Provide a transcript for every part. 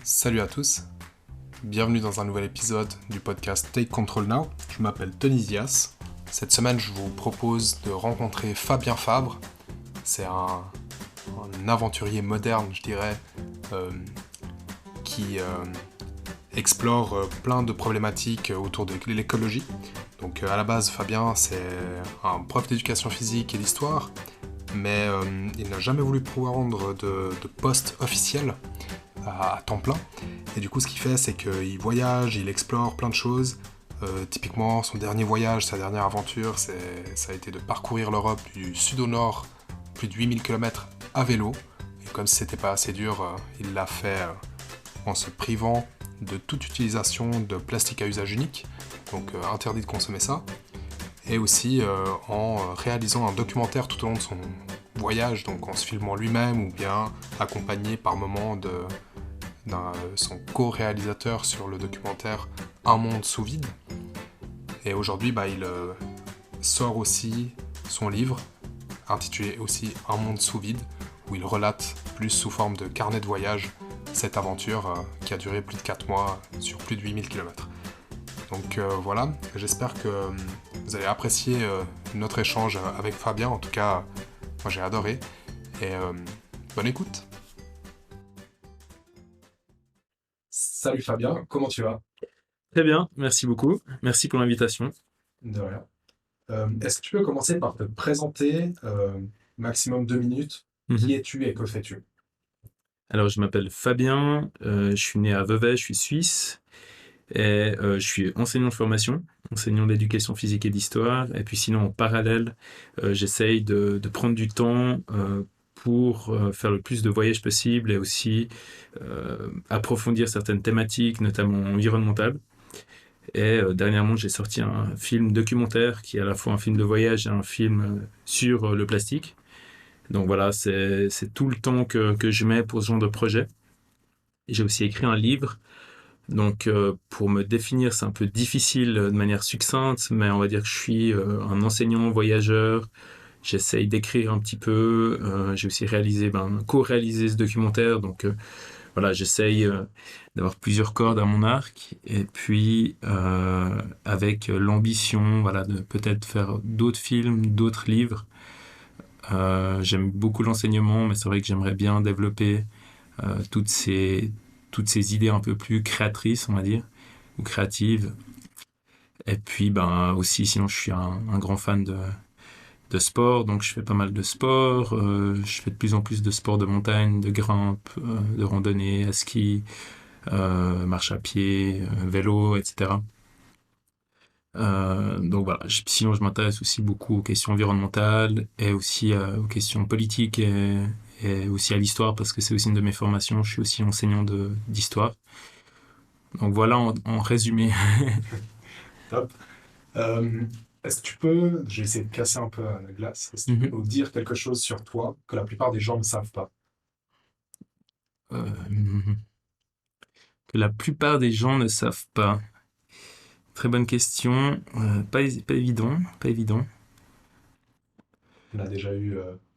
Salut à tous, bienvenue dans un nouvel épisode du podcast Take Control Now. Je m'appelle Denis Dias. Cette semaine, je vous propose de rencontrer Fabien Fabre. C'est un aventurier moderne, je dirais, qui explore plein de problématiques autour de l'écologie. Donc à la base, Fabien, c'est un prof d'éducation physique et d'histoire, mais il n'a jamais voulu prendre de poste officiel à temps plein. Et du coup, ce qu'il fait, c'est qu'il voyage, il explore plein de choses. Typiquement, son dernier voyage, sa dernière aventure, ça a été de parcourir l'Europe du sud au nord, plus de 8000 km à vélo. Et comme si c'était pas assez dur, il l'a fait en se privant de toute utilisation de plastique à usage unique, donc interdit de consommer ça. Et aussi en réalisant un documentaire tout au long de son voyage, donc en se filmant lui-même ou bien accompagné par moments de son co-réalisateur sur le documentaire Un monde sous vide. Et aujourd'hui, il sort aussi son livre, intitulé aussi Un monde sous vide, où il relate plus sous forme de carnet de voyage cette aventure qui a duré plus de 4 mois sur plus de 8000 km. Donc voilà, j'espère que vous allez apprécier notre échange avec Fabien. En tout cas, moi j'ai adoré. Et bonne écoute. Salut Fabien, comment tu vas? Très bien, merci beaucoup. Merci pour l'invitation. De rien. Est-ce que tu peux commencer par te présenter, maximum 2 minutes, qui es-tu et que fais-tu? Alors, je m'appelle Fabien, je suis né à Vevey, je suis suisse, et je suis enseignant de formation, enseignant d'éducation physique et d'histoire. Et puis sinon, en parallèle, j'essaye de prendre du temps pour faire le plus de voyages possible et aussi approfondir certaines thématiques, notamment environnementales. Et dernièrement, j'ai sorti un film documentaire qui est à la fois un film de voyage et un film sur le plastique. Donc voilà, c'est tout le temps que je mets pour ce genre de projet. J'ai aussi écrit un livre. Donc pour me définir, c'est un peu difficile de manière succincte, mais on va dire que je suis un enseignant voyageur. J'essaye d'écrire un petit peu. J'ai aussi co-réalisé ce documentaire. Donc voilà, j'essaye d'avoir plusieurs cordes à mon arc. Et puis avec l'ambition, voilà, de peut-être faire d'autres films, d'autres livres. J'aime beaucoup l'enseignement, mais c'est vrai que j'aimerais bien développer toutes ces idées un peu plus créatrices, on va dire, ou créatives. Et puis, aussi, sinon, je suis un grand fan de sport, donc je fais pas mal de sport. Je fais de plus en plus de sport de montagne, de grimpe, de randonnée, à ski, marche à pied, vélo, etc. Donc voilà, sinon je m'intéresse aussi beaucoup aux questions environnementales et aussi aux questions politiques et aussi à l'histoire parce que c'est aussi une de mes formations. Je suis aussi enseignant d'histoire. Donc voilà en résumé. Top. Est-ce que tu peux, j'ai essayé de casser un peu la glace, est-ce que tu peux nous dire quelque chose sur toi que la plupart des gens ne savent pas? Euh, que la plupart des gens ne savent pas. Très bonne question. Pas évident, pas évident. On a déjà eu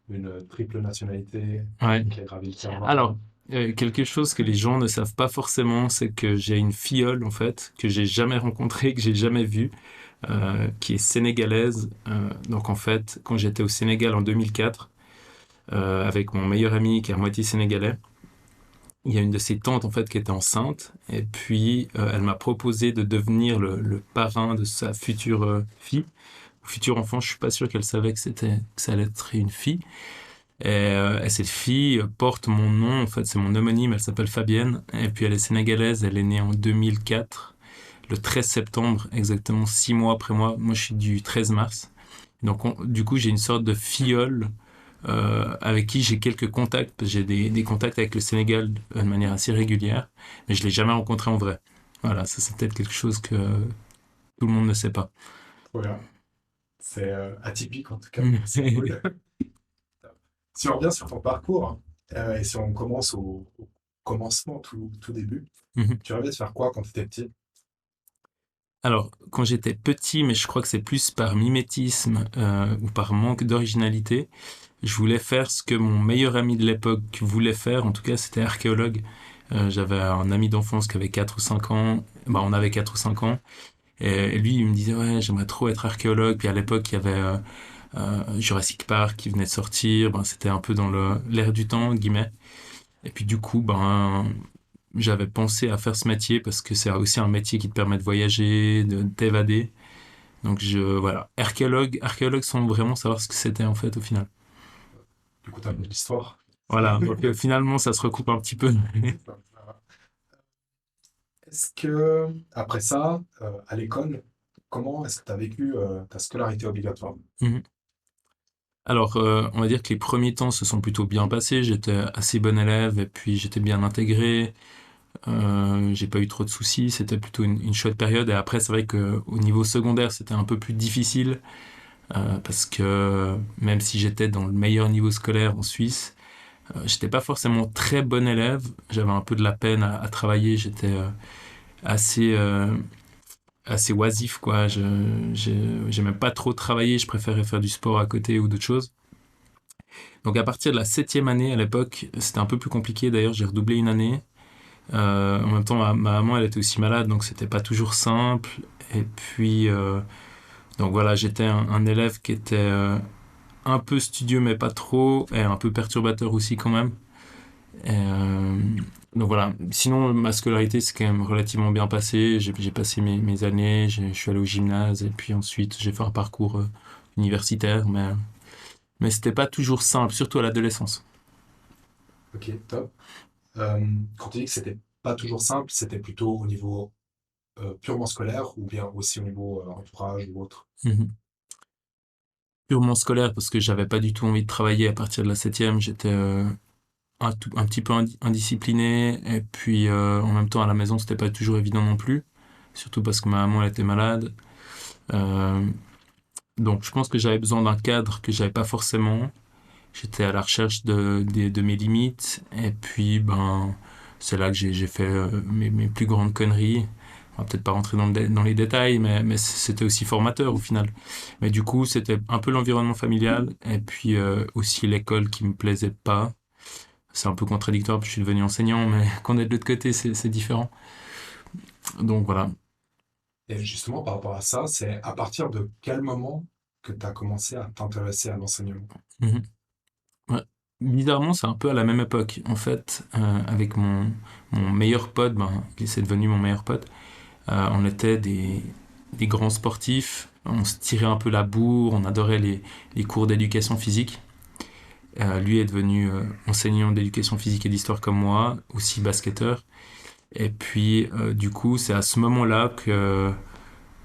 une triple nationalité Ouais. qui a gravi le terrain. Alors, quelque chose que les gens ne savent pas forcément, c'est que j'ai une filleule, en fait, que j'ai jamais rencontrée, que j'ai jamais vue, qui est sénégalaise. Donc, en fait, quand j'étais au Sénégal en 2004, avec mon meilleur ami qui est à moitié sénégalais, il y a une de ses tantes, en fait, qui était enceinte. Et puis, elle m'a proposé de devenir le parrain de sa future fille. Futur enfant, je suis pas sûr qu'elle savait que ça allait être une fille. Et cette fille porte mon nom, en fait, c'est mon homonyme, elle s'appelle Fabienne, et puis elle est sénégalaise, elle est née en 2004, le 13 septembre, exactement 6 mois après moi. Moi, je suis du 13 mars. Donc, du coup, j'ai une sorte de filleule avec qui j'ai quelques contacts, parce que j'ai des contacts avec le Sénégal de manière assez régulière, mais je l'ai jamais rencontré en vrai. Voilà, ça c'est peut-être quelque chose que tout le monde ne sait pas. Voilà. C'est atypique en tout cas. C'est cool. Si on revient sur ton parcours, et si on commence au commencement, tout début, tu rêvais de faire quoi quand tu étais petit? Alors, quand j'étais petit, mais je crois que c'est plus par mimétisme ou par manque d'originalité, je voulais faire ce que mon meilleur ami de l'époque voulait faire, en tout cas c'était archéologue. J'avais un ami d'enfance qui avait 4 ou 5 ans. Bah, on avait 4 ou 5 ans. Et lui, il me disait, ouais, j'aimerais trop être archéologue. Puis à l'époque, il y avait Jurassic Park qui venait de sortir. Ben, c'était un peu dans l'air du temps, entre guillemets. Et puis du coup, ben, j'avais pensé à faire ce métier parce que c'est aussi un métier qui te permet de voyager, de t'évader. Donc voilà, archéologue sans vraiment savoir ce que c'était en fait au final. Du coup, t'as de l'histoire. Voilà, donc finalement ça se recoupe un petit peu. Est-ce que, après ça, à l'école, comment est-ce que tu as vécu ta scolarité obligatoire? Mhm. Alors, on va dire que les premiers temps se sont plutôt bien passés. J'étais assez bon élève et puis j'étais bien intégré. J'ai pas eu trop de soucis. C'était plutôt une chouette période. Et après, c'est vrai que au niveau secondaire, c'était un peu plus difficile parce que même si j'étais dans le meilleur niveau scolaire en Suisse, j'étais pas forcément très bon élève. J'avais un peu de la peine à travailler. J'étais assez assez oisif quoi. J'aimais pas trop travailler. Je préférais faire du sport à côté ou d'autres choses. Donc à partir de la septième année, à l'époque, c'était un peu plus compliqué. D'ailleurs, j'ai redoublé une année. En même temps, ma maman, elle était aussi malade, donc c'était pas toujours simple. Et puis, donc voilà, j'étais un élève qui était un peu studieux, mais pas trop, et un peu perturbateur aussi quand même. Et, donc voilà. Sinon, ma scolarité s'est quand même relativement bien passée. J'ai passé mes années, je suis allé au gymnase, et puis ensuite, j'ai fait un parcours universitaire, mais c'était pas toujours simple, surtout à l'adolescence. Ok, top. Quand tu dis que c'était pas toujours simple, c'était plutôt au niveau purement scolaire ou bien aussi au niveau entourage ou autre? Mhm. Purement scolaire, parce que j'avais pas du tout envie de travailler à partir de la septième. J'étais un petit peu indiscipliné, et puis en même temps à la maison, c'était pas toujours évident non plus, surtout parce que ma maman elle était malade. Euh, donc je pense que j'avais besoin d'un cadre que j'avais pas forcément. J'étais à la recherche de mes limites, et puis ben c'est là que j'ai fait mes plus grandes conneries. On va peut-être pas rentrer dans les détails, mais c'était aussi formateur au final. Mais du coup, c'était un peu l'environnement familial, et puis aussi l'école qui me plaisait pas. C'est un peu contradictoire, puis je suis devenu enseignant, mais quand on est de l'autre côté, c'est différent. Donc voilà. Et justement, par rapport à ça, c'est à partir de quel moment que tu as commencé à t'intéresser à l'enseignement? Mhm. Ouais. Bizarrement, c'est un peu à la même époque. En fait, avec mon meilleur pote, ben, qui c'est devenu mon meilleur pote, on était des grands sportifs. On se tirait un peu la bourre, on adorait les cours d'éducation physique. Lui est devenu enseignant d'éducation physique et d'histoire comme moi, aussi basketteur. Et puis, du coup, c'est à ce moment-là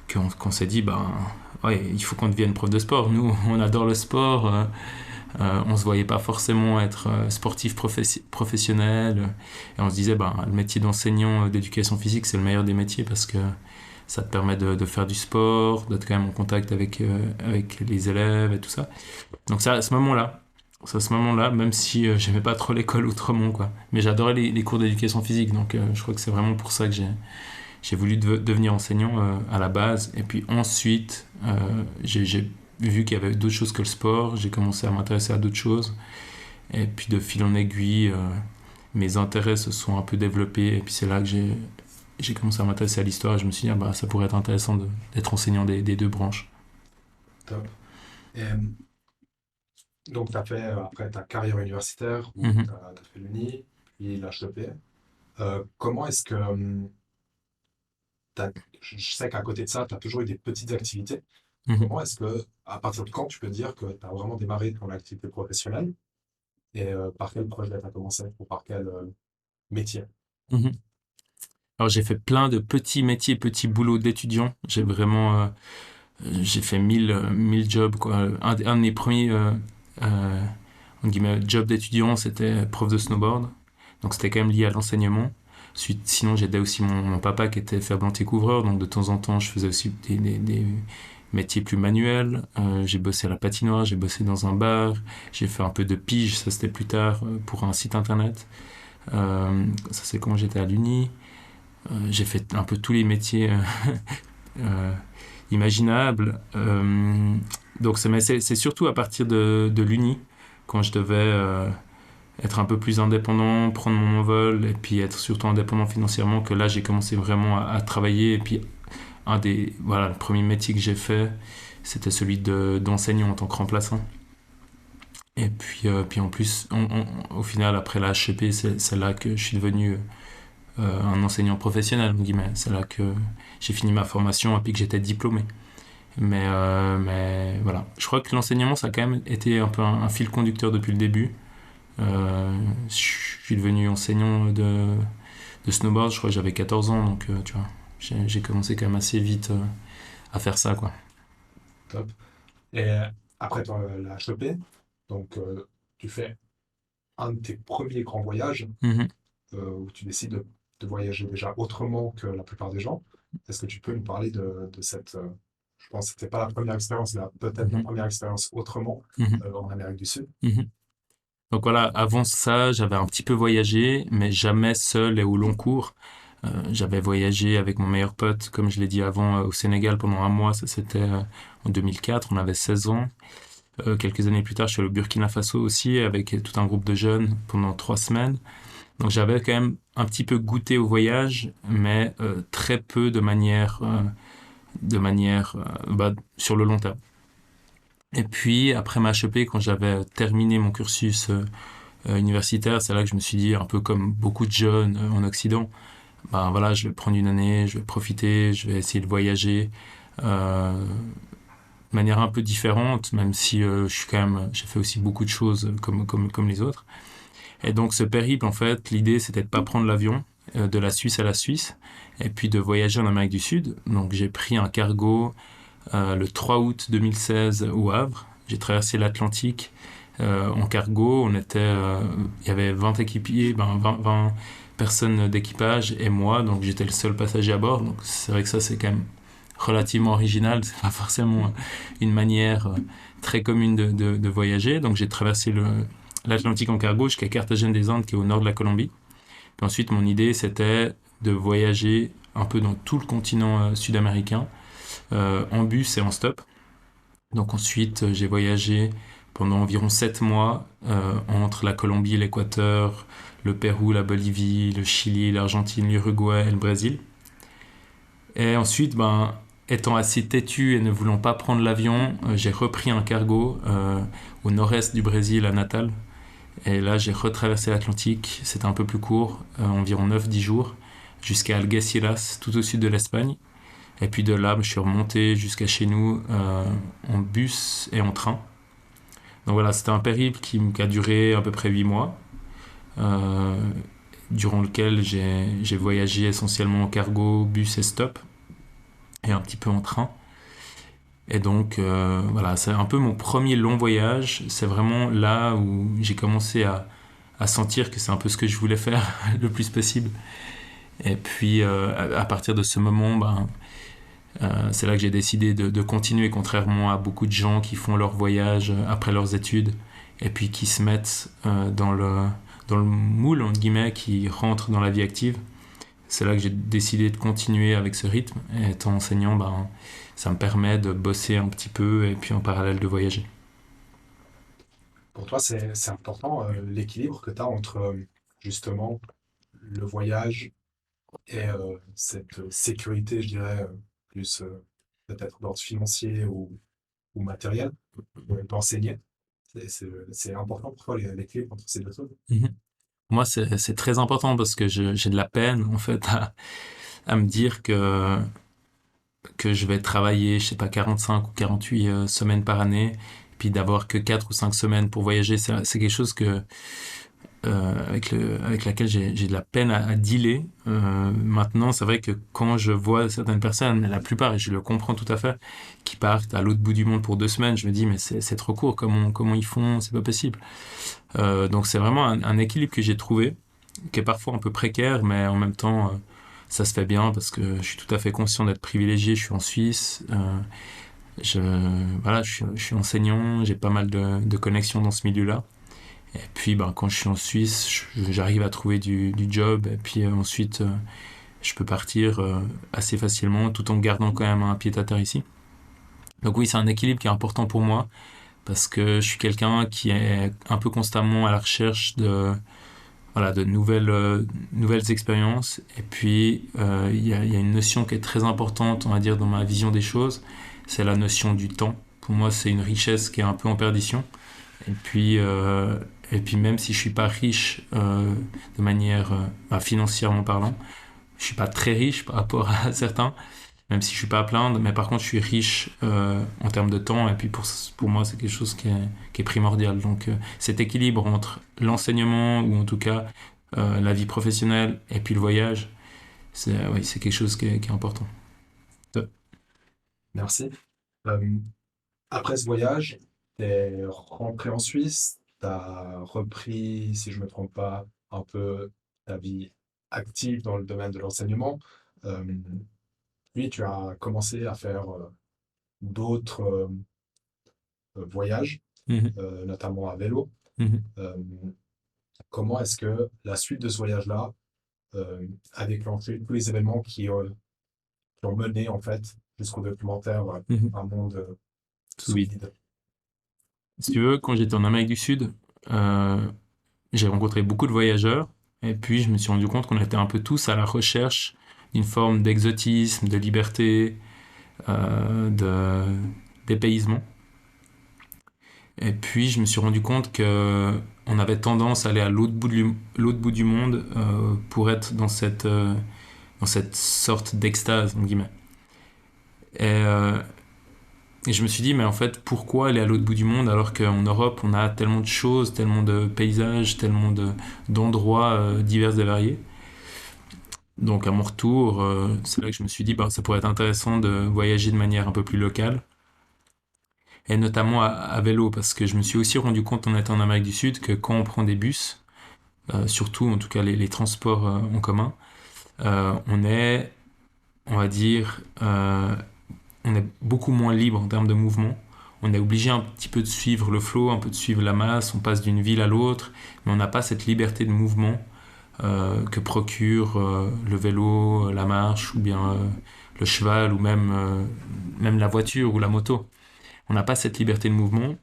qu'on s'est dit, ben, ouais, il faut qu'on devienne prof de sport. Nous, on adore le sport. On se voyait pas forcément être sportif professionnel. Et on se disait, ben, le métier d'enseignant d'éducation physique, c'est le meilleur des métiers parce que ça te permet de faire du sport, d'être quand même en contact avec les élèves et tout ça. Donc c'est à ce moment-là, même si j'aimais pas trop l'école autrement, quoi. Mais j'adorais les cours d'éducation physique, donc je crois que c'est vraiment pour ça que j'ai voulu devenir enseignant à la base. Et puis ensuite, j'ai vu qu'il y avait d'autres choses que le sport. J'ai commencé à m'intéresser à d'autres choses. Et puis de fil en aiguille, mes intérêts se sont un peu développés. Et puis c'est là que j'ai commencé à m'intéresser à l'histoire. Et je me suis dit, ah bah, ça pourrait être intéressant d'être enseignant des deux branches. Top. Et, donc, tu as fait après ta carrière universitaire où tu Mhm, as fait l'Uni, puis l'HEP. Comment est-ce que je sais qu'à côté de ça, tu as toujours eu des petites activités. mhm, Comment est-ce que, à partir de quand tu peux dire que tu as vraiment démarré ton activité professionnelle et par quel projet tu as commencé ou par quel métier? mhm. Alors j'ai fait plein de petits métiers, petits boulots d'étudiant. J'ai fait mille jobs quoi. Un de mes premiers euh, entre guillemets, jobs d'étudiant, c'était prof de snowboard. Donc c'était quand même lié à l'enseignement. Sinon, j'aidais aussi mon papa qui était ferblantier-couvreur. Donc de temps en temps, je faisais aussi des métiers plus manuels. J'ai bossé à la patinoire, j'ai bossé dans un bar. J'ai fait un peu de pige, ça c'était plus tard, pour un site internet. Ça c'est quand j'étais à l'Uni. J'ai fait un peu tous les métiers euh, imaginables. Donc c'est surtout à partir de l'Uni, quand je devais être un peu plus indépendant, prendre mon envol et puis être surtout indépendant financièrement, que là j'ai commencé vraiment à travailler. Et puis le premier métier que j'ai fait, c'était celui d'enseignant en tant que remplaçant. Et puis en plus, au final, après la HEP, c'est là que je suis devenu un enseignant professionnel, entre guillemets. C'est là que j'ai fini ma formation et puis que j'étais diplômé. Mais voilà, je crois que l'enseignement, ça a quand même été un peu un fil conducteur depuis le début. Je suis devenu enseignant de snowboard, je crois que j'avais 14 ans, donc tu vois, j'ai commencé quand même assez vite à faire ça, quoi. Top. Et après la HEP, donc tu fais un de tes premiers grands voyages Mhm. où tu décides de voyager déjà autrement que la plupart des gens. Est-ce que tu peux nous parler de cette... je pense que c'était pas la première expérience, mais peut-être la Mhm. première expérience autrement Mhm. en Amérique du Sud. Mhm. Donc voilà, avant ça, j'avais un petit peu voyagé, mais jamais seul et au long cours. J'avais voyagé avec mon meilleur pote, comme je l'ai dit avant, au Sénégal pendant un mois. Ça, c'était en 2004, on avait 16 ans. Quelques années plus tard, je suis allé au Burkina Faso aussi, avec tout un groupe de jeunes pendant 3 semaines. Donc j'avais quand même un petit peu goûté au voyage, mais très peu de manière sur le long terme. Et puis, après ma HEP, quand j'avais terminé mon cursus universitaire, c'est là que je me suis dit, un peu comme beaucoup de jeunes en Occident, ben voilà, je vais prendre une année, je vais profiter, je vais essayer de voyager de manière un peu différente, même si j'ai fait aussi beaucoup de choses comme les autres. Et donc ce périple, en fait, l'idée c'était de pas prendre l'avion de la Suisse à la Suisse, et puis de voyager en Amérique du Sud. Donc j'ai pris un cargo le 3 août 2016 au Havre. J'ai traversé l'Atlantique en cargo. Il y avait 20 équipiers, 20 personnes d'équipage et moi, donc j'étais le seul passager à bord. Donc c'est vrai que ça c'est quand même relativement original. C'est pas forcément une manière très commune de voyager. Donc j'ai traversé l'Atlantique en cargo jusqu'à Carthagène des Indes, qui est au nord de la Colombie. Puis ensuite, mon idée c'était de voyager un peu dans tout le continent sud-américain en bus et en stop. Donc ensuite, j'ai voyagé pendant environ 7 mois entre la Colombie, l'Équateur, le Pérou, la Bolivie, le Chili, l'Argentine, l'Uruguay et le Brésil. Et ensuite, étant assez têtu et ne voulant pas prendre l'avion, j'ai repris un cargo au nord-est du Brésil, à Natal. Et là, j'ai retraversé l'Atlantique. C'était un peu plus court, environ 9-10 jours, jusqu'à Algeciras, tout au sud de l'Espagne. Et puis de là, je suis remonté jusqu'à chez nous en bus et en train. Donc voilà, c'était un périple qui a duré à peu près 8 mois, euh, durant lequel j'ai voyagé essentiellement en cargo, bus et stop, et un petit peu en train. Et donc voilà, c'est un peu mon premier long voyage. C'est vraiment là où j'ai commencé à sentir que c'est un peu ce que je voulais faire le plus possible. Et puis à partir de ce moment, c'est là que j'ai décidé de continuer, contrairement à beaucoup de gens qui font leur voyage après leurs études et puis qui se mettent dans le moule, entre guillemets, qui rentrent dans la vie active. C'est là que j'ai décidé de continuer avec ce rythme. Et étant enseignant, ça me permet de bosser un petit peu et puis en parallèle de voyager. Pour toi, c'est important l'équilibre que tu as entre justement le voyage et cette sécurité, je dirais, plus peut-être d'ordre financier ou matériel d'enseigner. C'est important pour toi l'équilibre entre ces deux choses. Mhm. Moi, c'est très important parce que j'ai de la peine, en fait, à me dire que je vais travailler, je sais pas, 45 ou 48 semaines par année, puis d'avoir que 4 ou 5 semaines pour voyager. C'est quelque chose avec laquelle j'ai de la peine à dealer. Maintenant, c'est vrai que quand je vois certaines personnes, mais la plupart, et je le comprends tout à fait, qui partent à l'autre bout du monde pour 2 semaines, je me dis, mais c'est trop court, comment ils font, c'est pas possible. Donc c'est vraiment un équilibre que j'ai trouvé, qui est parfois un peu précaire, mais en même temps, ça se fait bien parce que je suis tout à fait conscient d'être privilégié. Je suis en Suisse, je, voilà, je suis enseignant, j'ai pas mal de connexions dans ce milieu-là. Et puis, quand je suis en Suisse, j'arrive à trouver du job. Et puis ensuite, je peux partir assez facilement, tout en gardant quand même un pied à terre ici. Donc oui, c'est un équilibre qui est important pour moi. parce que je suis quelqu'un qui est un peu constamment à la recherche de nouvelles expériences. Et puis, il y a une notion qui est très importante, on va dire, dans ma vision des choses, c'est la notion du temps. Pour moi, c'est une richesse qui est un peu en perdition. Et puis, euh, et puis même si je suis pas riche de manière financièrement parlant, je suis pas très riche par rapport à certains, même si je suis pas à plaindre, mais par contre je suis riche en termes de temps, et puis pour moi c'est quelque chose qui est primordial. Donc cet équilibre entre l'enseignement, ou en tout cas la vie professionnelle, et puis le voyage, oui, c'est quelque chose qui est important. Merci. Euh, Après ce voyage, t'es rentré en Suisse, t'as repris, si je me trompe pas, un peu ta vie active dans le domaine de l'enseignement. Euh, Puis tu as commencé à faire d'autres voyages, Mhm, notamment à vélo. mhm. Euh, Comment est-ce que la suite de ce voyage-là a déclenché tous les événements qui ont mené en fait jusqu'au documentaire Mhm. Un monde Sous sous vide. vide? Si tu veux, quand j'étais en Amérique du Sud, euh, j'ai rencontré beaucoup de voyageurs, et puis je me suis rendu compte qu'on était un peu tous à la recherche d'une forme d'exotisme, de liberté, d'épaisement. Et puis je me suis rendu compte que on avait tendance à aller à l'autre bout du monde pour être dans cette sorte d'extase, entre guillemets. Et, euh, et je me suis dit, mais en fait, pourquoi aller à l'autre bout du monde alors qu'en Europe, on a tellement de choses, tellement de paysages, d'endroits divers et variés. Donc à mon retour, c'est là que je me suis dit, bah, ça pourrait être intéressant de voyager de manière un peu plus locale, et notamment à vélo, parce que je me suis aussi rendu compte en étant en Amérique du Sud que quand on prend des bus, surtout en tout cas les transports en commun, on est, on va dire, on est beaucoup moins libre en termes de mouvement. On est obligé un petit peu de suivre le flow, un peu de suivre la masse, on passe d'une ville à l'autre, mais on n'a pas cette liberté de mouvement que procure le vélo, la marche, ou bien le cheval, ou même la voiture ou la moto. On n'a pas cette liberté de mouvement.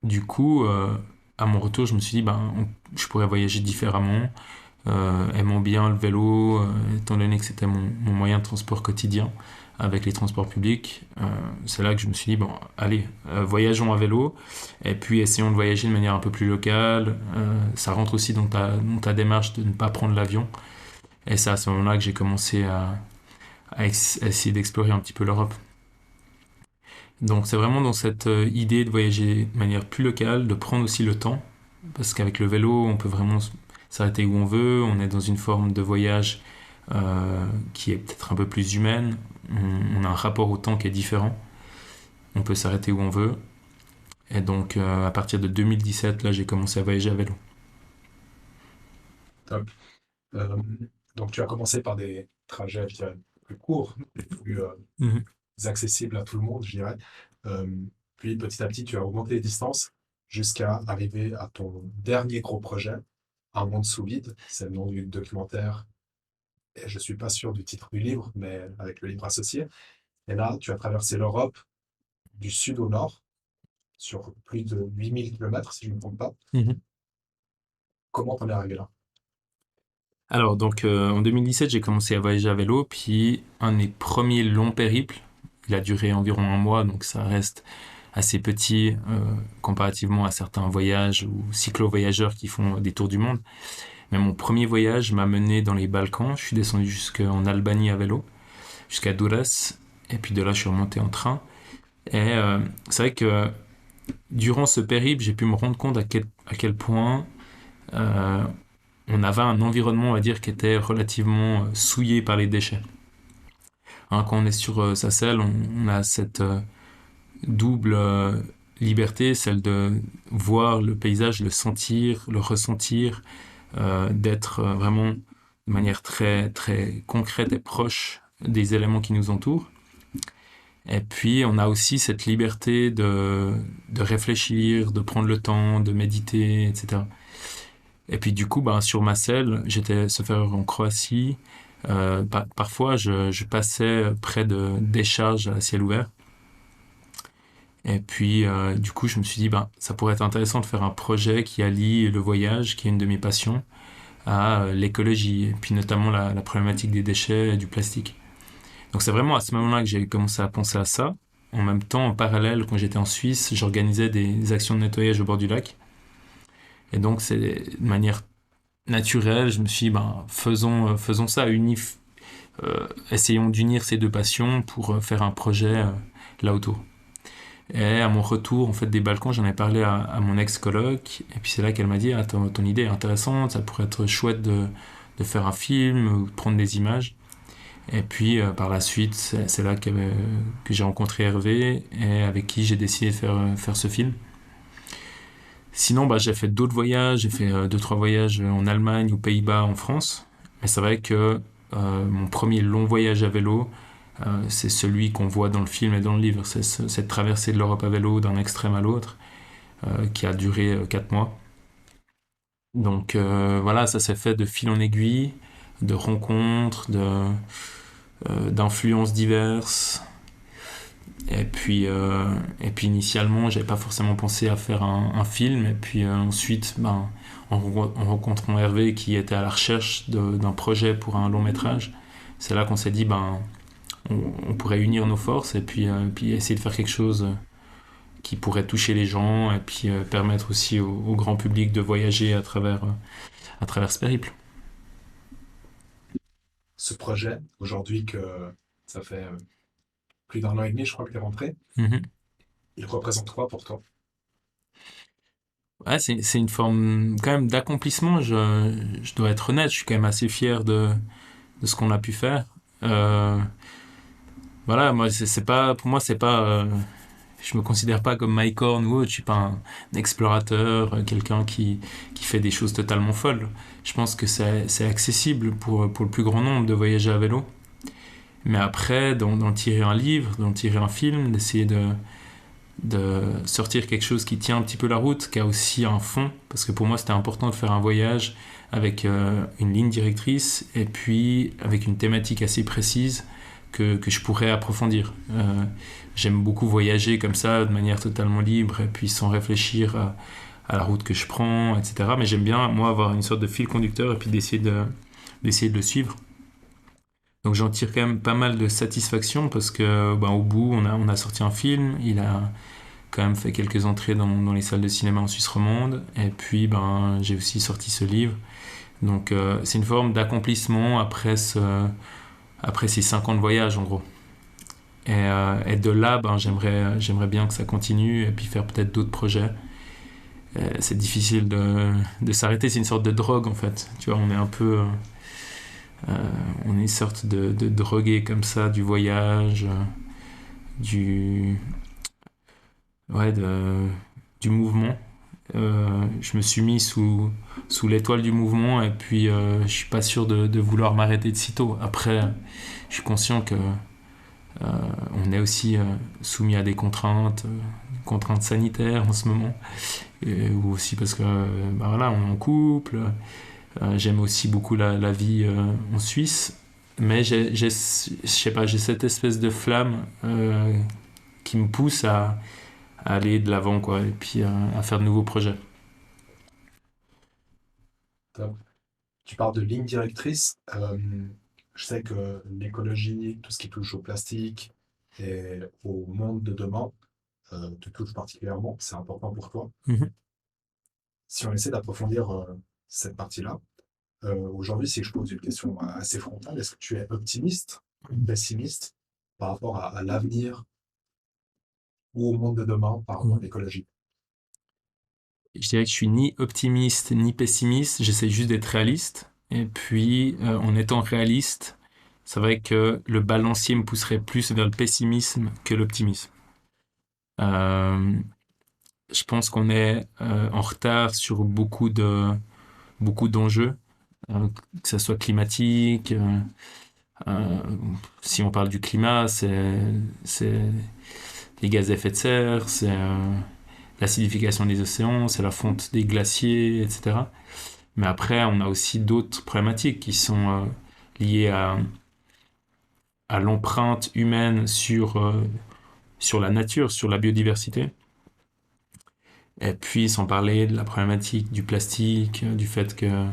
Du coup, à mon retour, je me suis dit, je pourrais voyager différemment, aimant bien le vélo, étant donné que c'était mon moyen de transport quotidien avec les transports publics. C'est là que je me suis dit, bon, allez, voyageons à vélo, et puis essayons de voyager de manière un peu plus locale. Ça rentre aussi dans ta démarche de ne pas prendre l'avion. Et c'est à ce moment-là que j'ai commencé à essayer d'explorer un petit peu l'Europe. Donc c'est vraiment dans cette idée de voyager de manière plus locale, de prendre aussi le temps, parce qu'avec le vélo, on peut vraiment s'arrêter où on veut, on est dans une forme de voyage qui est peut-être un peu plus humaine, on a un rapport au temps qui est différent, on peut s'arrêter où on veut, et donc à partir de 2017, là j'ai commencé à voyager à vélo. Top. Euh, donc tu as commencé par des trajets, je dirais, plus courts, plus Mhm. accessibles à tout le monde, je dirais. Euh, Puis petit à petit, tu as augmenté les distances jusqu'à arriver à ton dernier gros projet, Un monde sous vide. C'est le nom du documentaire. Et je suis pas sûr du titre du livre, mais avec le livre associé. Et là, tu as traversé l'Europe du sud au nord, sur plus de 8 000 kilomètres, si je ne me trompe pas. Mhm. Comment t'en es arrivé là? Alors donc en 2017, j'ai commencé à voyager à vélo, puis un de mes premiers longs périples, il a duré environ un mois, donc ça reste assez petit comparativement à certains voyages ou cyclo-voyageurs qui font des tours du monde. Mais mon premier voyage m'a mené dans les Balkans. Je suis descendu jusqu'en Albanie à vélo, jusqu'à Durrës. Et puis de là, je suis remonté en train. Et c'est vrai que durant ce périple, j'ai pu me rendre compte à quel point euh, on avait un environnement, on va dire, qui était relativement souillé par les déchets. Hein, quand on est sur sa selle, on a cette double liberté, celle de voir le paysage, le sentir, le ressentir, d'être vraiment de manière très, très concrète et proche des éléments qui nous entourent. Et puis, on a aussi cette liberté de réfléchir, de prendre le temps, de méditer, etc. Et puis, du coup, sur ma selle, j'étais se faire en Croatie. Parfois, je passais près de décharges à ciel ouvert. Et puis, du coup, je me suis dit, ben, ça pourrait être intéressant de faire un projet qui allie le voyage, qui est une de mes passions, à l'écologie, et puis notamment la problématique des déchets et du plastique. Donc c'est vraiment à ce moment-là que j'ai commencé à penser à ça. En même temps, en parallèle, quand j'étais en Suisse, j'organisais des actions de nettoyage au bord du lac. Et donc, c'est de manière naturelle, je me suis dit, ben, faisons ça, essayons d'unir ces deux passions pour faire un projet là autour. Et à mon retour en fait des balcons, j'en ai parlé à mon ex-coloc, et puis c'est là qu'elle m'a dit, ah, ton idée est intéressante, ça pourrait être chouette de faire un film ou de prendre des images. Et puis par la suite, c'est là que j'ai rencontré Hervé et avec qui j'ai décidé de faire ce film. Sinon, bah, j'ai fait d'autres voyages, j'ai fait 2-3 voyages en Allemagne, aux Pays-Bas, en France. Mais c'est vrai que mon premier long voyage à vélo, c'est celui qu'on voit dans le film et dans le livre. C'est cette traversée de l'Europe à vélo d'un extrême à l'autre qui a duré 4 mois. Donc voilà, ça s'est fait de fil en aiguille, de rencontres, d'influences diverses. Et puis initialement, j'avais pas forcément pensé à faire un film. Et puis ensuite, ben, en rencontrant Hervé qui était à la recherche d'un projet pour un long métrage, c'est là qu'on s'est dit, ben, on pourrait unir nos forces et puis essayer de faire quelque chose qui pourrait toucher les gens et puis permettre aussi au grand public de voyager à travers ce périple. Ce projet, aujourd'hui que ça fait plus d'un an et demi, je crois que tu es rentré, Mhm. il représente quoi pour toi? Ouais, c'est une forme quand même d'accomplissement. Je dois être honnête, je suis quand même assez fier de ce qu'on a pu faire. Euh, voilà, moi, c'est pas, pour moi, c'est pas, je me considère pas comme Mike Horn ou autre. Je suis pas un explorateur, quelqu'un qui fait des choses totalement folles. Je pense que c'est accessible pour le plus grand nombre de voyager à vélo. Mais après, d'en tirer un livre, d'en tirer un film, d'essayer de sortir quelque chose qui tient un petit peu la route, qui a aussi un fond, parce que pour moi c'était important de faire un voyage avec une ligne directrice et puis avec une thématique assez précise que je pourrais approfondir. J'aime beaucoup voyager comme ça, de manière totalement libre et puis sans réfléchir à la route que je prends, etc. Mais j'aime bien, moi, avoir une sorte de fil conducteur et puis d'essayer de le suivre. Donc j'en tire quand même pas mal de satisfaction parce que ben, au bout on a sorti un film, il a quand même fait quelques entrées dans les salles de cinéma en Suisse romande et puis ben j'ai aussi sorti ce livre. Donc c'est une forme d'accomplissement après ces 5 ans de voyage en gros. Et de là ben j'aimerais bien que ça continue et puis faire peut-être d'autres projets. C'est difficile de s'arrêter, c'est une sorte de drogue en fait. Tu vois, on est un peu on est une sorte de drogué comme ça du voyage, du, ouais, du mouvement. Je me suis mis sous l'étoile du mouvement et puis je suis pas sûr de vouloir m'arrêter de sitôt. Après, je suis conscient que on est aussi soumis à des contraintes sanitaires en ce moment, ou aussi parce que bah voilà, on est en couple. J'aime aussi beaucoup la vie en Suisse, mais je sais pas, j'ai cette espèce de flamme qui me pousse à aller de l'avant, quoi, et puis à faire de nouveaux projets. Top. Tu parles de ligne directrice. Je sais que l'écologie, tout ce qui touche au plastique et au monde de demain, te touche particulièrement. C'est important pour toi. Mhm. Si on essaie d'approfondir cette partie-là, aujourd'hui, si je pose une question assez frontale, est-ce que tu es optimiste ou pessimiste par rapport à l'avenir ou au monde de demain par rapport à Mhm. l'écologie? Je dirais que je suis ni optimiste ni pessimiste, j'essaie juste d'être réaliste. Et puis, en étant réaliste, c'est vrai que le balancier me pousserait plus vers le pessimisme que l'optimisme. Euh, je pense qu'on est en retard sur beaucoup d'enjeux, que ce soit climatique. Euh, si on parle du climat, c'est les gaz à effet de serre, c'est l'acidification des océans, c'est la fonte des glaciers, etc. Mais après, on a aussi d'autres problématiques qui sont liées à l'empreinte humaine sur sur la nature, sur la biodiversité. Et puis, sans parler de la problématique du plastique, du fait que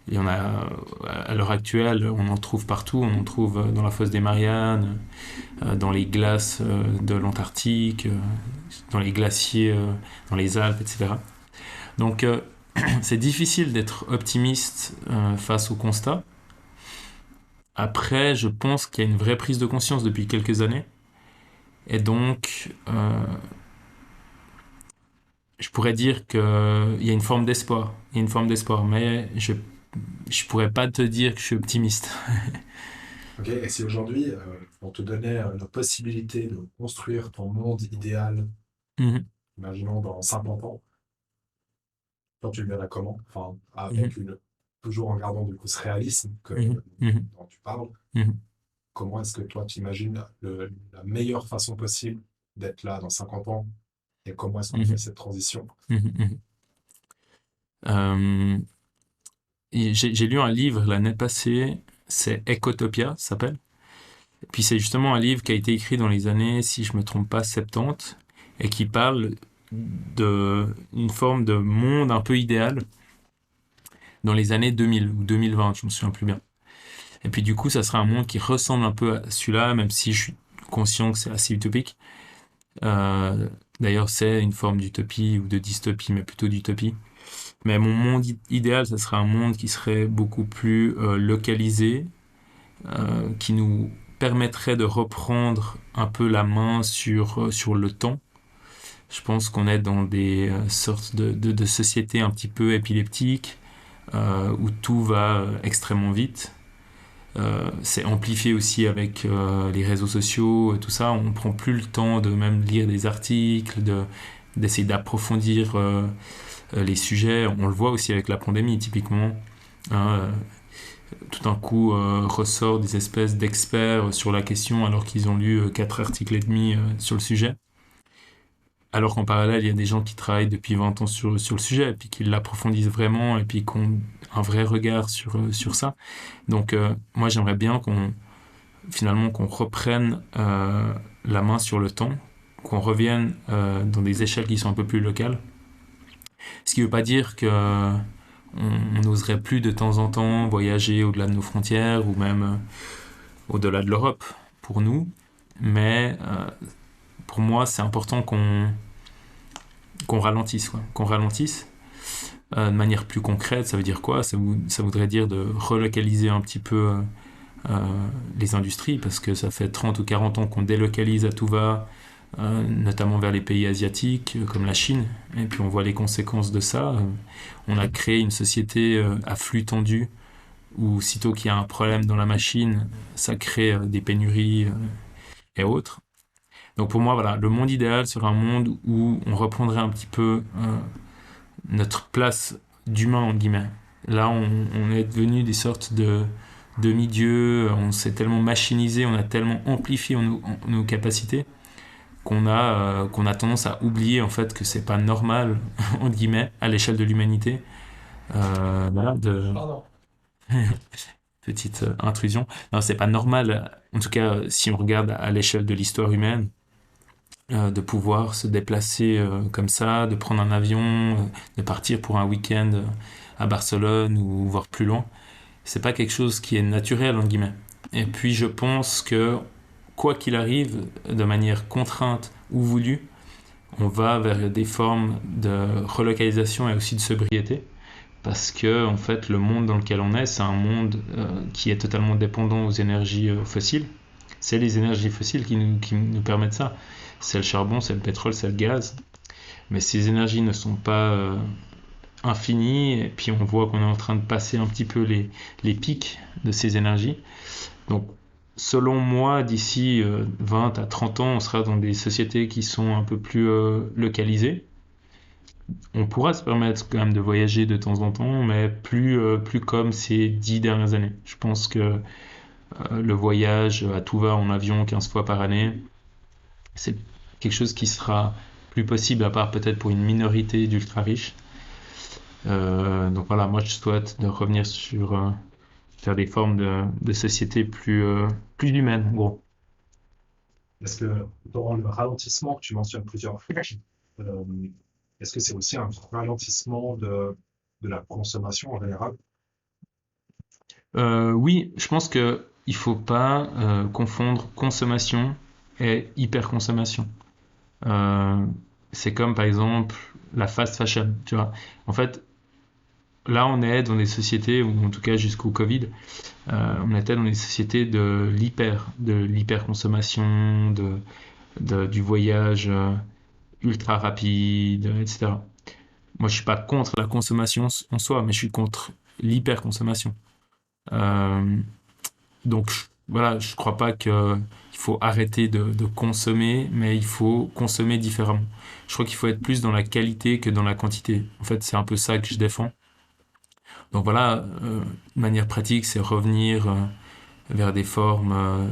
il y en a, à l'heure actuelle, on en trouve partout. On en trouve dans la fosse des Mariannes, dans les glaces de l'Antarctique, dans les glaciers, dans les Alpes, etc. Donc, c'est difficile d'être optimiste face au constat. Après, je pense qu'il y a une vraie prise de conscience depuis quelques années. Et donc, je pourrais dire qu'il y a une forme d'espoir. Il y a une forme d'espoir, mais je pourrais pas te dire que je suis optimiste. Ok, et si aujourd'hui on te donnait la possibilité de construire ton monde idéal, Mhm, imaginons dans 50 ans, toi tu le verrais comment? Enfin, mhm, avec toujours en gardant du coup ce réalisme mhm, mhm, dont tu parles, mhm, comment est-ce que toi tu imagines la meilleure façon possible d'être là dans 50 ans et comment est-ce qu'on fait mhm, cette transition? mhm, mhm. Euh, et j'ai lu un livre l'année passée, c'est Ecotopia, ça s'appelle. Et puis c'est justement un livre qui a été écrit dans les années, si je me trompe pas, 70, et qui parle de une forme de monde un peu idéal dans les années 2000 ou 2020, je me souviens plus bien. Et puis du coup, ça sera un monde qui ressemble un peu à celui-là, même si je suis conscient que c'est assez utopique. Euh, D'ailleurs, c'est une forme d'utopie ou de dystopie, mais plutôt d'utopie. Mais mon monde idéal, ça serait un monde qui serait beaucoup plus localisé, qui nous permettrait de reprendre un peu la main sur le temps. Je pense qu'on est dans des sortes de sociétés un petit peu épileptiques, où tout va extrêmement vite. C'est amplifié aussi avec les réseaux sociaux et tout ça. On prend plus le temps de même lire des articles, d'essayer d'approfondir les sujets. On le voit aussi avec la pandémie, typiquement. Hein, tout d'un coup, ressort des espèces d'experts sur la question alors qu'ils ont lu 4 articles et demi sur le sujet. Alors qu'en parallèle, il y a des gens qui travaillent depuis 20 ans sur le sujet, et puis qui l'approfondissent vraiment, et puis qui ont un vrai regard sur ça. Donc, moi, j'aimerais bien finalement, qu'on reprenne la main sur le temps, qu'on revienne dans des échelles qui sont un peu plus locales. Ce qui ne veut pas dire que on n'oserait plus de temps en temps voyager au-delà de nos frontières, ou même au-delà de l'Europe, pour nous. Mais pour moi, c'est important qu'on ralentisse, quoi. Qu'on ralentisse de manière plus concrète. Ça veut dire quoi? Ça voudrait dire de relocaliser un petit peu les industries, parce que ça fait 30 ou 40 ans qu'on délocalise à tout va, notamment vers les pays asiatiques comme la Chine, et puis on voit les conséquences de ça. On a créé une société à flux tendu, où sitôt qu'il y a un problème dans la machine, ça crée des pénuries et autres. Donc pour moi, voilà, le monde idéal serait un monde où on reprendrait un petit peu notre place d'humain, en guillemets. Là, on est devenu des sortes de demi-dieux, on s'est tellement machinisé, on a tellement amplifié nos capacités qu'on a tendance à oublier en fait que c'est pas normal, entre guillemets, à l'échelle de l'humanité. Voilà, Pardon. petite intrusion. Non, c'est pas normal, en tout cas, si on regarde à l'échelle de l'histoire humaine, de pouvoir se déplacer comme ça, de prendre un avion, de partir pour un week-end à Barcelone ou voir plus loin. C'est pas quelque chose qui est naturel, entre guillemets. Et puis je pense que, quoi qu'il arrive, de manière contrainte ou voulue, on va vers des formes de relocalisation et aussi de sobriété. Parce que, en fait, le monde dans lequel on est, c'est un monde qui est totalement dépendant aux énergies fossiles. C'est les énergies fossiles qui nous permettent ça. C'est le charbon, c'est le pétrole, c'est le gaz. Mais ces énergies ne sont pas infinies, et puis on voit qu'on est en train de passer un petit peu les pics de ces énergies. Donc, selon moi, d'ici 20 à 30 ans, on sera dans des sociétés qui sont un peu plus localisées. On pourra se permettre quand même de voyager de temps en temps, mais plus comme ces 10 dernières années. Je pense que le voyage à tout va en avion 15 fois par année, c'est quelque chose qui sera plus possible, à part peut-être pour une minorité d'ultra riches. Donc voilà, moi je souhaite de revenir faire des formes de société plus humaines, en gros. Est-ce que dans le ralentissement que tu mentionnes plusieurs fois, euh, est-ce que c'est aussi un ralentissement de la consommation en général? Oui, je pense que il faut pas confondre consommation et hyperconsommation. Euh, c'est comme par exemple la fast fashion, tu vois. En fait, là on est dans des sociétés, ou en tout cas jusqu'au Covid, on était dans des sociétés de l'hyperconsommation, du voyage ultra rapide, etc. Moi, je suis pas contre la consommation en soi, mais je suis contre l'hyperconsommation. Euh, donc voilà, je crois pas que il faut arrêter de consommer, mais il faut consommer différemment. Je crois qu'il faut être plus dans la qualité que dans la quantité. En fait, c'est un peu ça que je défends. Donc voilà, de manière pratique, c'est revenir vers des formes,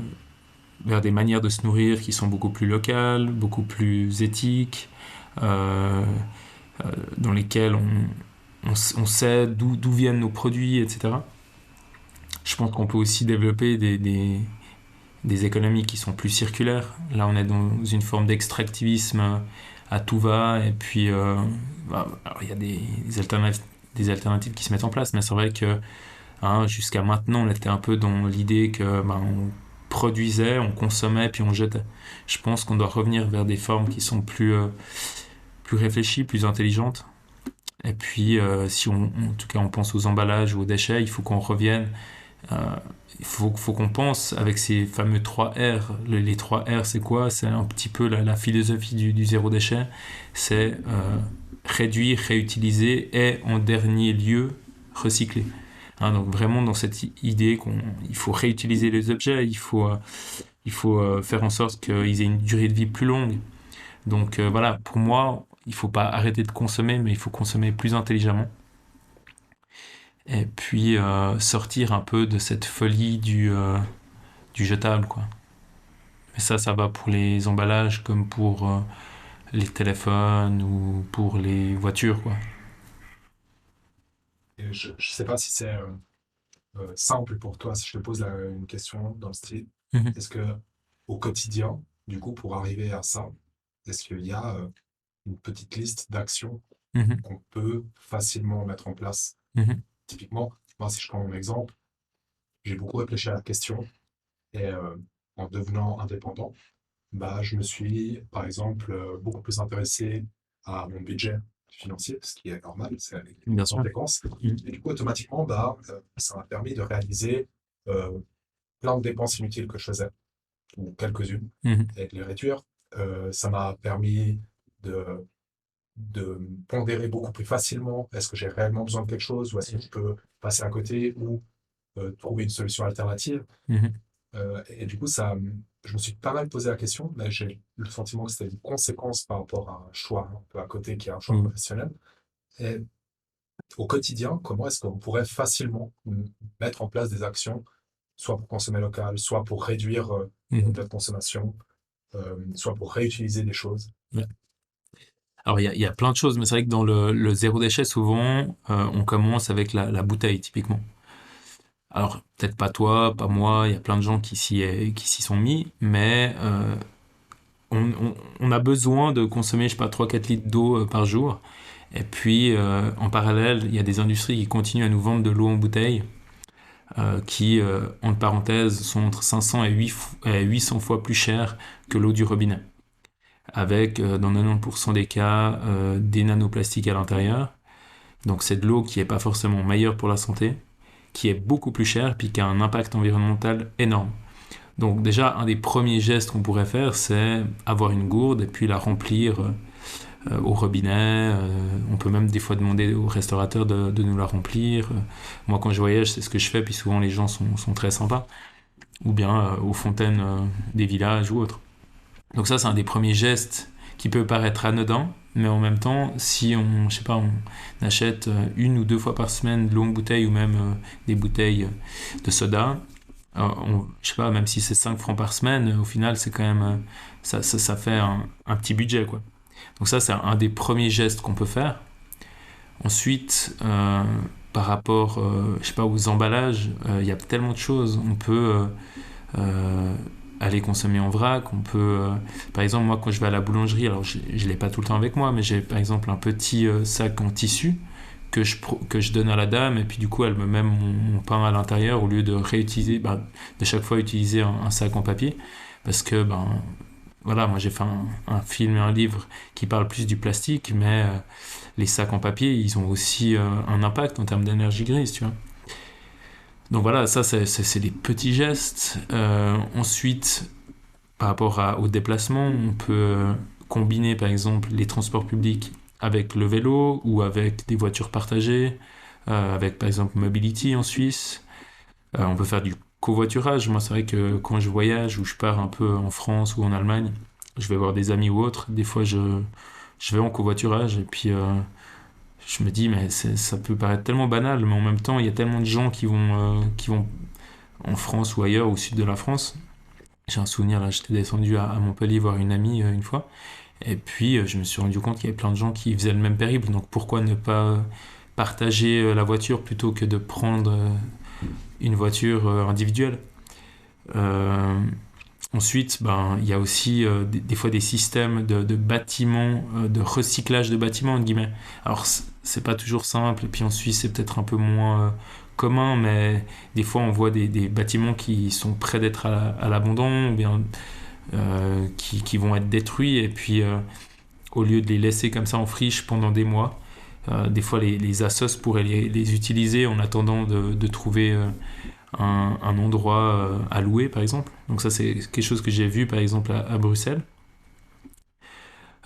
vers des manières de se nourrir qui sont beaucoup plus locales, beaucoup plus éthiques, euh, dans lesquelles on sait d'où viennent nos produits, etc. Je pense qu'on peut aussi développer des économies qui sont plus circulaires. Là, on est dans une forme d'extractivisme à tout va, et puis alors, il y a des alternatives qui se mettent en place, mais c'est vrai que hein, jusqu'à maintenant, on était un peu dans l'idée que on produisait, on consommait, puis on jetait. Je pense qu'on doit revenir vers des formes qui sont plus réfléchies, plus intelligentes. Et puis, si en tout cas on pense aux emballages ou aux déchets, il faut qu'on revienne. Euh, il faut qu'on pense avec ces fameux 3 R. Les 3 R, c'est quoi? C'est un petit peu la philosophie du zéro déchet. C'est réduire, réutiliser et en dernier lieu, recycler. Hein, donc vraiment dans cette idée qu'il faut réutiliser les objets, il faut faire en sorte qu'ils aient une durée de vie plus longue. Donc voilà, pour moi, il faut pas arrêter de consommer, mais il faut consommer plus intelligemment. Et puis sortir un peu de cette folie du jetable, quoi. Mais ça va pour les emballages comme pour les téléphones ou pour les voitures, quoi. Et je ne sais pas si c'est simple pour toi si je te pose une question dans le style. Mhm, Est-ce que au quotidien, du coup, pour arriver à ça, est-ce qu'il y a une petite liste d'actions mhm, qu'on peut facilement mettre en place? mhm, Typiquement, moi, si je prends mon exemple, j'ai beaucoup réfléchi à la question et en devenant indépendant, bah, je me suis, par exemple, beaucoup plus intéressé à mon budget financier, ce qui est normal, c'est avec les bien sûr. conséquences. Mhm, Et du coup, automatiquement, bah, ça m'a permis de réaliser euh, plein de dépenses inutiles que je faisais, ou quelques-unes, mhm, et de les réduire. Ça m'a permis de, de pondérer beaucoup plus facilement est-ce que j'ai réellement besoin de quelque chose, ou est-ce que je peux passer à côté, ou trouver une solution alternative. mhm, Et du coup, ça, je me suis pas mal posé la question, mais j'ai le sentiment que c'était une conséquence par rapport à un choix un peu à côté qui est un choix mhm, professionnel. Et au quotidien, comment est-ce qu'on pourrait facilement mettre en place des actions, soit pour consommer local, soit pour réduire mhm. notre consommation, soit pour réutiliser des choses. Ouais. Alors il y a plein de choses, mais c'est vrai que dans le zéro déchet, souvent, on commence avec la bouteille, typiquement. Alors peut-être pas toi, pas moi, il y a plein de gens qui s'y sont mis, mais on a besoin de consommer, je sais pas, 3-4 litres d'eau par jour. Et puis, en parallèle, il y a des industries qui continuent à nous vendre de l'eau en bouteille, qui, entre parenthèses, sont entre 500 et 800 fois plus chères que l'eau du robinet, avec, dans 90% des cas, des nanoplastiques à l'intérieur. Donc c'est de l'eau qui n'est pas forcément meilleure pour la santé, qui est beaucoup plus chère, puis qui a un impact environnemental énorme. Donc déjà, un des premiers gestes qu'on pourrait faire, c'est avoir une gourde et puis la remplir au robinet. On peut même des fois demander au restaurateur de nous la remplir. Moi, quand je voyage, c'est ce que je fais, puis souvent les gens sont très sympas. Ou bien aux fontaines des villages ou autres. Donc ça, c'est un des premiers gestes qui peut paraître anodin, mais en même temps, si on, je sais pas, on achète 1 ou 2 fois par semaine de l'eau en bouteille ou même des bouteilles de soda, je sais pas, même si c'est 5 francs par semaine, au final, c'est quand même, ça fait un petit budget, quoi. Donc ça, c'est un des premiers gestes qu'on peut faire. Ensuite, par rapport, je sais pas, aux emballages, il y a tellement de choses. On peut aller consommer en vrac. On peut, par exemple, moi, quand je vais à la boulangerie, alors je ne l'ai pas tout le temps avec moi, mais j'ai par exemple un petit sac en tissu que je donne à la dame, et puis du coup, elle me met mon pain à l'intérieur au lieu de réutiliser, de chaque fois utiliser un sac en papier. Parce que, voilà, moi j'ai fait un film et un livre qui parle plus du plastique, mais les sacs en papier, ils ont aussi un impact en termes d'énergie grise, tu vois. Donc voilà, ça c'est des petits gestes. Ensuite, par rapport au déplacement, on peut combiner par exemple les transports publics avec le vélo ou avec des voitures partagées, avec par exemple Mobility en Suisse. On peut faire du covoiturage. Moi, c'est vrai que quand je voyage ou je pars un peu en France ou en Allemagne, je vais voir des amis ou autres. Des fois, je vais en covoiturage et puis je me dis, mais ça peut paraître tellement banal, mais en même temps, il y a tellement de gens qui vont en France ou ailleurs, au sud de la France. J'ai un souvenir, là, j'étais descendu à Montpellier voir une amie une fois, et puis je me suis rendu compte qu'il y avait plein de gens qui faisaient le même périple, donc pourquoi ne pas partager la voiture plutôt que de prendre une voiture individuelle. Euh, Ensuite, il y a aussi des fois des systèmes de bâtiments, de recyclage de bâtiments, entre guillemets. Alors, c'est pas toujours simple, et puis en Suisse, c'est peut-être un peu moins commun, mais des fois, on voit des bâtiments qui sont près d'être à l'abandon, ou bien qui vont être détruits, et puis au lieu de les laisser comme ça en friche pendant des mois, des fois, les assos pourraient les utiliser en attendant de trouver un endroit à louer, par exemple. Donc ça, c'est quelque chose que j'ai vu, par exemple, à Bruxelles.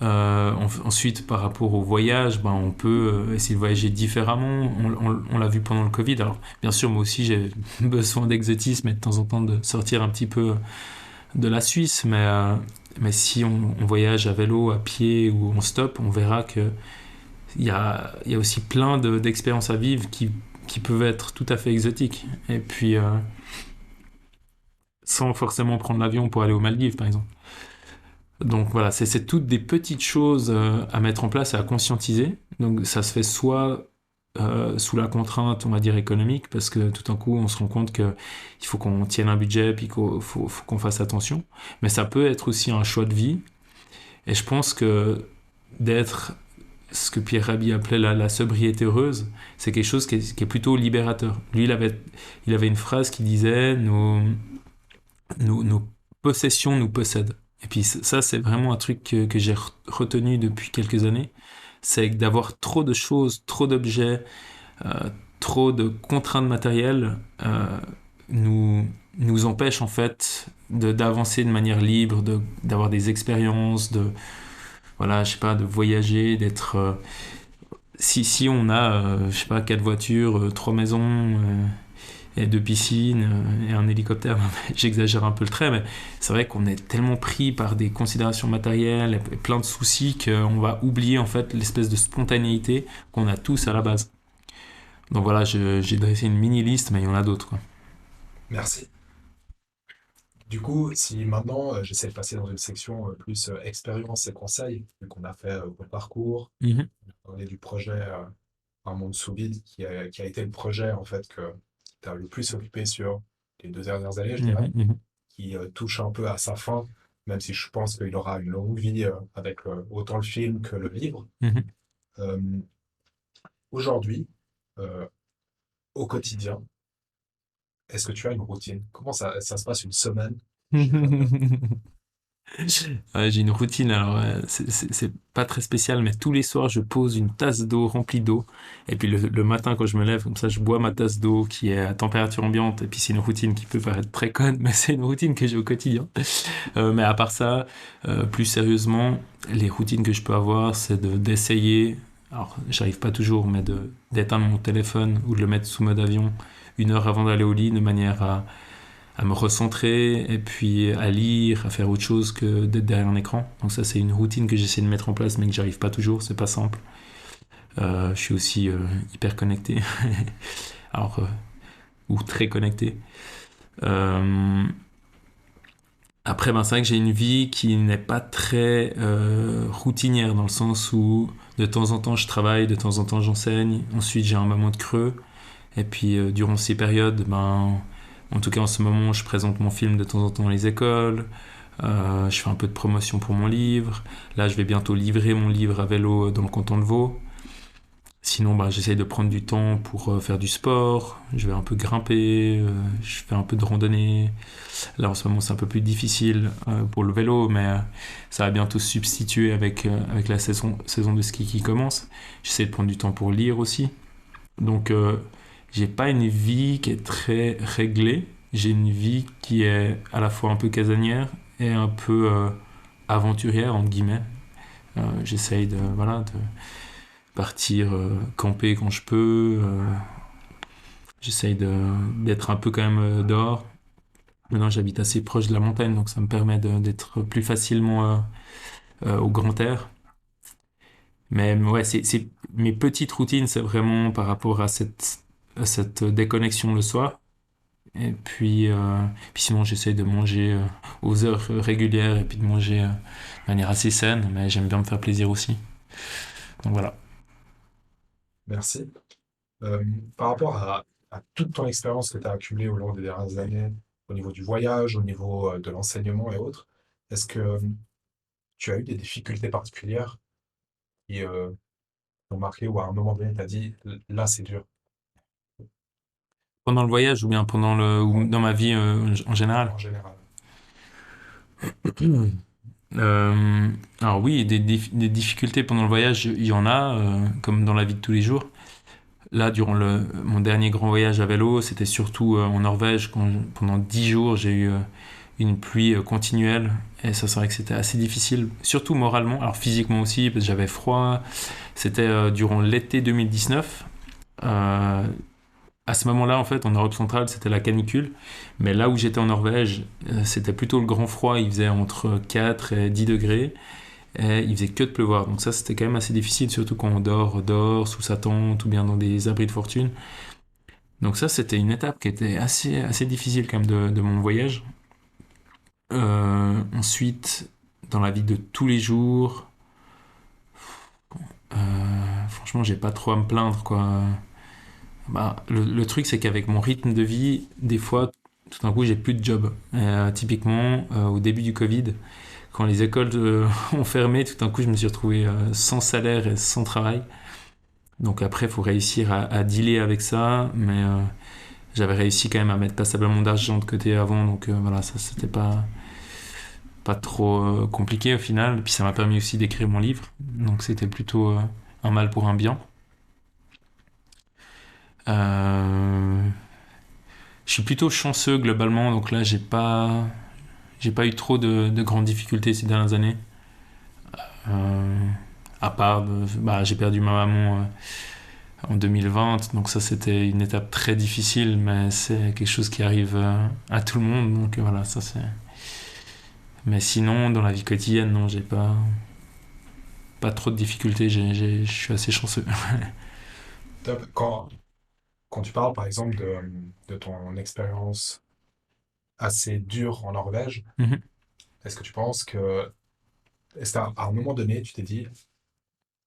Ensuite, par rapport au voyage, on peut essayer de voyager différemment. On l'a vu pendant le Covid. Alors, bien sûr, moi aussi, j'ai besoin d'exotisme et de temps en temps de sortir un petit peu de la Suisse. Mais si on voyage à vélo, à pied ou en stop, on verra que il y a aussi plein d'expériences à vivre qui peuvent être tout à fait exotiques. Et puis, sans forcément prendre l'avion pour aller aux Maldives, par exemple. Donc voilà, c'est toutes des petites choses à mettre en place et à conscientiser. Donc ça se fait soit sous la contrainte, on va dire, économique, parce que tout d'un coup, on se rend compte qu'il faut qu'on tienne un budget, puis qu'il faut qu'on fasse attention. Mais ça peut être aussi un choix de vie. Et je pense que d'être ce que Pierre Rabhi appelait la sobriété heureuse, c'est quelque chose qui est plutôt libérateur. Lui, il avait une phrase qui disait nos possessions nous possèdent. Et puis ça, c'est vraiment un truc que j'ai retenu depuis quelques années. C'est que d'avoir trop de choses, trop d'objets, euh, trop de contraintes matérielles nous empêche en fait d'avancer de manière libre, d'avoir des expériences, voilà, je sais pas, de voyager, d'être. Si on a, je sais pas, 4 voitures, 3 maisons et 2 piscines et un hélicoptère, j'exagère un peu le trait, mais c'est vrai qu'on est tellement pris par des considérations matérielles et plein de soucis qu'on va oublier en fait l'espèce de spontanéité qu'on a tous à la base. Donc voilà, j'ai dressé une mini liste, mais il y en a d'autres, quoi. Merci. Du coup, si maintenant j'essaie de passer dans une section plus expérience et conseils, vu qu'on a fait le parcours, Mhm, on a parlé du projet Un monde sous vide, qui a été le projet en fait que tu as le plus occupé sur les 2 dernières années, je dirais, mhm, mhm, qui touche un peu à sa fin, même si je pense qu'il aura une longue vie avec autant le film que le livre. mhm. Euh, Aujourd'hui, euh, au quotidien, est-ce que tu as une routine? Comment ça se passe une semaine chez Fabien? Ouais, j'ai une routine, alors c'est pas très spécial, mais tous les soirs je pose une tasse d'eau remplie d'eau, et puis le matin quand je me lève, comme ça je bois ma tasse d'eau qui est à température ambiante, et puis c'est une routine qui peut paraître très conne, mais c'est une routine que j'ai au quotidien. Mais à part ça, plus sérieusement, les routines que je peux avoir, c'est d'essayer, alors j'arrive pas toujours, mais d'éteindre mon téléphone ou de le mettre sous mode avion 1 heure avant d'aller au lit, de manière à me recentrer et puis à lire, à faire autre chose que d'être derrière un écran. Donc ça, c'est une routine que j'essaie de mettre en place, mais que j'arrive pas toujours, c'est pas simple. Je suis aussi hyper connecté, alors ou très connecté. Euh, Après, c'est vrai que j'ai une vie qui n'est pas très routinière dans le sens où de temps en temps je travaille, de temps en temps j'enseigne. Ensuite, j'ai un moment de creux. Et puis durant ces périodes, En tout cas, en ce moment, je présente mon film de temps en temps dans les écoles. Je fais un peu de promotion pour mon livre. Là, je vais bientôt livrer mon livre à vélo dans le canton de Vaud. Sinon, bah, j'essaye de prendre du temps pour faire du sport. Je vais un peu grimper, je fais un peu de randonnée. Là, en ce moment, c'est un peu plus difficile pour le vélo, mais ça va bientôt se substituer avec la saison de ski qui commence. J'essaie de prendre du temps pour lire aussi. Donc, j'ai pas une vie qui est très réglée. J'ai une vie qui est à la fois un peu casanière et un peu aventurière, entre guillemets. J'essaye de partir camper quand je peux. J'essaye d'être un peu quand même dehors. Maintenant, j'habite assez proche de la montagne, donc ça me permet d'être plus facilement au grand air. Mais ouais, mes petites routines, c'est vraiment par rapport à cette déconnexion le soir. Et puis sinon, j'essaye de manger aux heures régulières et puis de manger de manière assez saine, mais j'aime bien me faire plaisir aussi. Donc voilà. Merci. Euh, Par rapport à toute ton expérience que tu as accumulée au long des dernières années, au niveau du voyage, au niveau de l'enseignement et autres, est-ce que tu as eu des difficultés particulières qui t'ont marqué ou à un moment donné, tu as dit, là, c'est dur, Pendant le voyage ou bien ou en, dans ma vie en général? en général? Euh, alors oui, des difficultés pendant le voyage, il y en a, comme dans la vie de tous les jours. Là, durant mon dernier grand voyage à vélo, c'était surtout en Norvège. Pendant 10 jours, j'ai eu une pluie continuelle. Et ça, c'est vrai que c'était assez difficile, surtout moralement, alors physiquement aussi, parce que j'avais froid. C'était durant l'été 2019. Euh, à ce moment-là, en fait, en Europe centrale, c'était la canicule. Mais là où j'étais en Norvège, c'était plutôt le grand froid. Il faisait entre 4 et 10 degrés. Et il faisait que de pleuvoir. Donc ça, c'était quand même assez difficile, surtout quand on dort sous sa tente ou bien dans des abris de fortune. Donc ça, c'était une étape qui était assez difficile quand même de mon voyage. Ensuite, dans la vie de tous les jours, franchement, j'ai pas trop à me plaindre, quoi. Bah, le truc, c'est qu'avec mon rythme de vie, des fois, tout d'un coup, j'ai plus de job. Typiquement, au début du Covid, quand les écoles ont fermé, tout d'un coup, je me suis retrouvé sans salaire et sans travail. Donc après, il faut réussir à dealer avec ça, mais j'avais réussi quand même à mettre passablement d'argent de côté avant, donc voilà, ça c'était pas trop compliqué au final. Puis ça m'a permis aussi d'écrire mon livre, donc c'était plutôt un mal pour un bien. Euh, je suis plutôt chanceux globalement, donc là j'ai pas eu trop de grandes difficultés ces dernières années. Euh, à part, bah, j'ai perdu ma maman en 2020, donc ça c'était une étape très difficile, mais c'est quelque chose qui arrive à tout le monde, donc voilà, ça c'est. Mais sinon, dans la vie quotidienne, non, j'ai pas trop de difficultés, je suis assez chanceux. Top. Quand tu parles, par exemple, de ton expérience assez dure en Norvège, Mhm. est-ce que tu penses que, est-ce qu'à à un moment donné, tu t'es dit,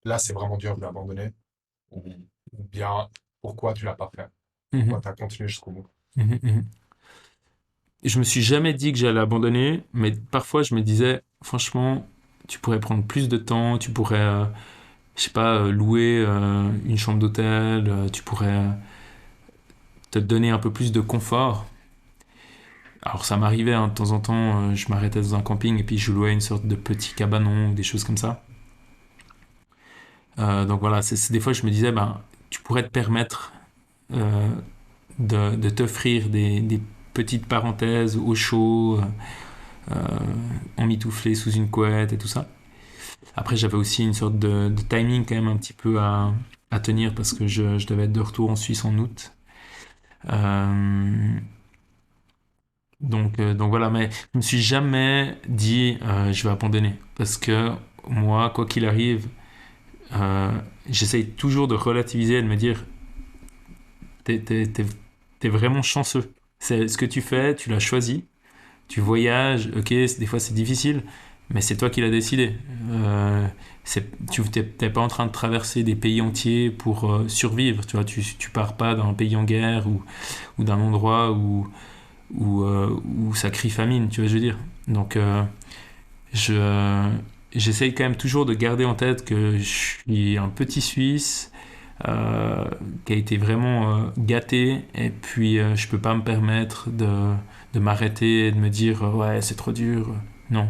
là, c'est vraiment dur de l'abandonner, ou, ou bien, pourquoi tu l'as pas fait? Pourquoi Mhm. tu as continué jusqu'au bout? Mhm. Mhm. Je me suis jamais dit que j'allais abandonner, mais parfois je me disais, franchement, tu pourrais prendre plus de temps, tu pourrais, je sais pas, louer une chambre d'hôtel, tu pourrais te donner un peu plus de confort. Alors ça m'arrivait hein, de temps en temps, je m'arrêtais dans un camping et puis je louais une sorte de petit cabanon ou des choses comme ça. Donc voilà, des fois je me disais, ben, tu pourrais te permettre euh, de t'offrir des petites parenthèses au chaud, emmitouflé sous une couette et tout ça. Après j'avais aussi une sorte de timing quand même un petit peu à tenir parce que je devais être de retour en Suisse en août. Euh, donc voilà, mais je me suis jamais dit je vais abandonner parce que moi, quoi qu'il arrive, euh, j'essaye toujours de relativiser et de me dire t'es vraiment chanceux. C'est ce que tu fais, tu l'as choisi, tu voyages, ok, des fois c'est difficile, mais c'est toi qui l'as décidé. Tu t'es pas en train de traverser des pays entiers pour survivre, tu vois, tu pars pas d'un pays en guerre ou d'un endroit où ça crie famine, tu vois, je veux dire. Donc, je, j'essaye quand même toujours de garder en tête que je suis un petit Suisse euh, qui a été vraiment gâté, et puis je peux pas me permettre de m'arrêter et de me dire ouais, c'est trop dur. Non,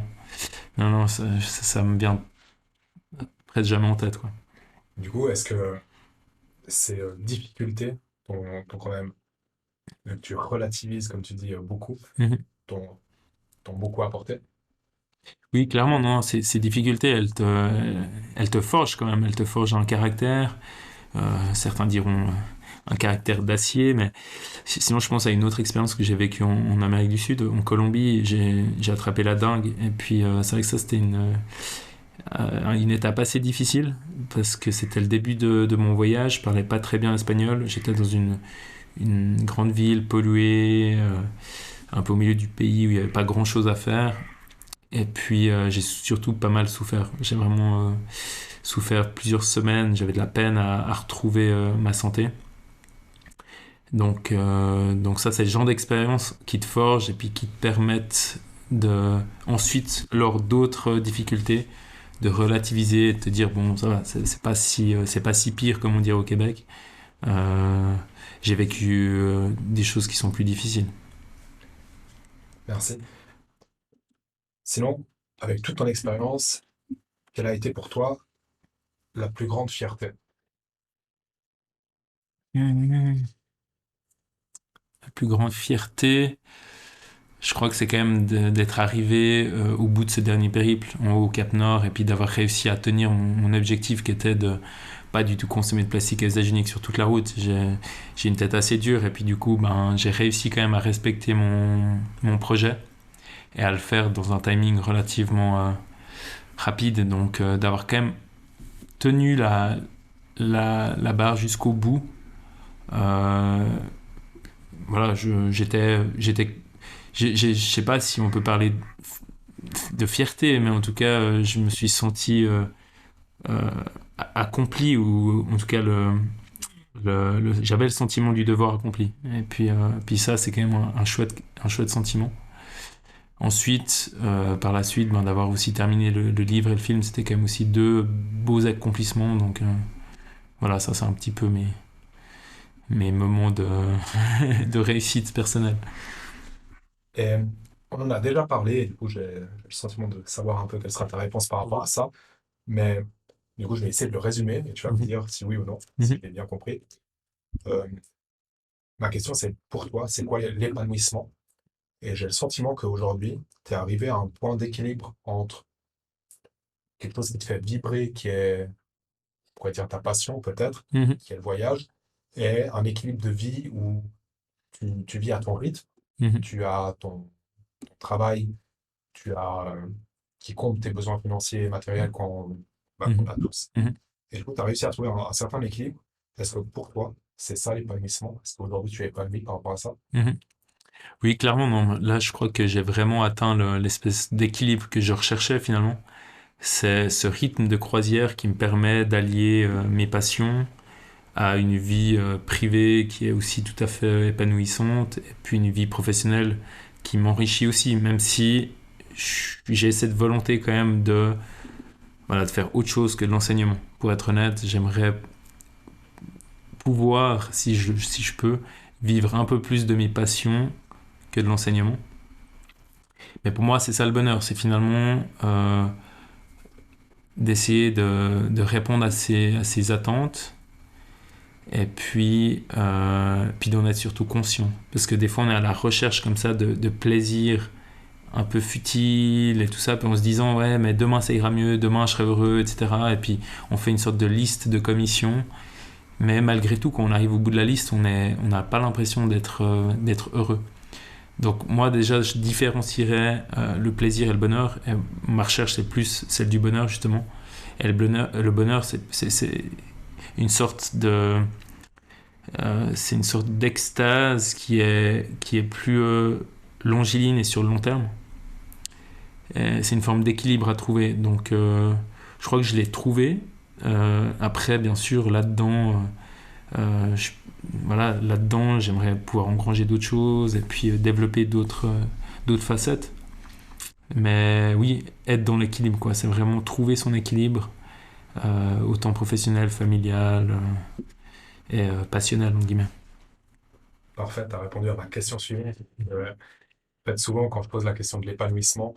non, non, ça me vient presque jamais en tête, quoi. Du coup, est-ce que ces difficultés t'ont quand même, vu que tu relativises, comme tu dis, beaucoup, Mhm. t'ont t'ont beaucoup apporté? Oui, clairement, non, ces difficultés, elles te forgent quand même, elles te forgent un caractère. Certains diront un caractère d'acier, mais sinon je pense à une autre expérience que j'ai vécue en Amérique du Sud, en Colombie. J'ai attrapé la dengue, et puis c'est vrai que ça c'était une étape assez difficile parce que c'était le début de mon voyage. Je parlais pas très bien espagnol. J'étais dans une grande ville polluée, un peu au milieu du pays où il n'y avait pas grand chose à faire. Et puis j'ai surtout pas mal souffert. J'ai vraiment souffert plusieurs semaines. J'avais de la peine à retrouver ma santé. Donc ça, c'est le genre d'expérience qui te forge et puis qui te permettent de, ensuite, lors d'autres difficultés, de relativiser et de te dire, bon, ça va, c'est pas si pire comme on dirait au Québec. Euh, j'ai vécu des choses qui sont plus difficiles. Merci. Sinon, avec toute ton expérience, quelle a été pour toi la plus grande fierté? La plus grande fierté, je crois que c'est quand même d'être arrivé au bout de ce dernier périple en haut au Cap Nord, et puis d'avoir réussi à tenir mon objectif qui était de pas du tout consommer de plastique à usage unique sur toute la route. J'ai une tête assez dure, et puis du coup ben, j'ai réussi quand même à respecter mon projet et à le faire dans un timing relativement rapide. Donc d'avoir quand même tenu la barre jusqu'au bout. Euh, voilà, je sais pas si on peut parler de fierté, mais en tout cas, je me suis senti euh, accompli, ou en tout cas, j'avais le sentiment du devoir accompli. Et puis ça, c'est quand même un chouette sentiment. Ensuite, par la suite, ben, d'avoir aussi terminé le livre et le film, c'était quand même aussi deux beaux accomplissements. Donc voilà, ça, c'est un petit peu mes moments de réussite personnelle. Et on en a déjà parlé, et du coup, j'ai le sentiment de savoir un peu quelle sera ta réponse par rapport à ça. Mais du coup, je vais essayer de le résumer et tu vas me Mhm. dire si oui ou non, si Mhm. j'ai bien compris. Euh, Ma question, c'est pour toi, c'est quoi l'épanouissement? Et j'ai le sentiment qu'aujourd'hui, tu es arrivé à un point d'équilibre entre quelque chose qui te fait vibrer, qui est, on pourrait dire, ta passion peut-être, Mhm. qui est le voyage, et un équilibre de vie où tu vis à ton rythme, Mhm. tu as ton travail, tu as qui compte tes besoins financiers et matériels qu'on Mhm. a tous. Mhm. Et du coup, tu as réussi à trouver un certain équilibre. Est-ce que pour toi, c'est ça l'épanouissement? Est-ce qu'aujourd'hui, tu es épanoui par rapport à ça? Mhm. Oui, clairement, non. Là, je crois que j'ai vraiment atteint l'espèce d'équilibre que je recherchais finalement. C'est ce rythme de croisière qui me permet d'allier mes passions à une vie privée qui est aussi tout à fait épanouissante, et puis une vie professionnelle qui m'enrichit aussi, même si j'ai cette volonté quand même voilà, de faire autre chose que de l'enseignement. Pour être honnête, j'aimerais pouvoir, si je peux, vivre un peu plus de mes passions que de l'enseignement. Mais pour moi, c'est ça le bonheur, c'est finalement d'essayer de répondre à ces attentes, et puis d'en être surtout conscient. Parce que des fois, on est à la recherche comme ça de plaisir un peu futile et tout ça, puis en se disant, ouais, mais demain ça ira mieux, demain je serai heureux, etc. Et puis on fait une sorte de liste de commissions, mais malgré tout, quand on arrive au bout de la liste, on n'a pas l'impression d'être heureux. Donc moi déjà, je différencierais le plaisir et le bonheur. Et ma recherche, c'est plus celle du bonheur, justement. Et le bonheur c'est une sorte c'est une sorte d'extase qui est plus longiligne et sur le long terme. Et c'est une forme d'équilibre à trouver. Donc je crois que je l'ai trouvé. Après, bien sûr, là-dedans, Euh, je- voilà, là-dedans, j'aimerais pouvoir engranger d'autres choses et puis développer d'autres facettes. Mais oui, être dans l'équilibre, quoi. C'est vraiment trouver son équilibre, autant professionnel, familial et passionnel, entre guillemets. Parfait, tu as répondu à ma question suivante. En fait, souvent, quand je pose la question de l'épanouissement,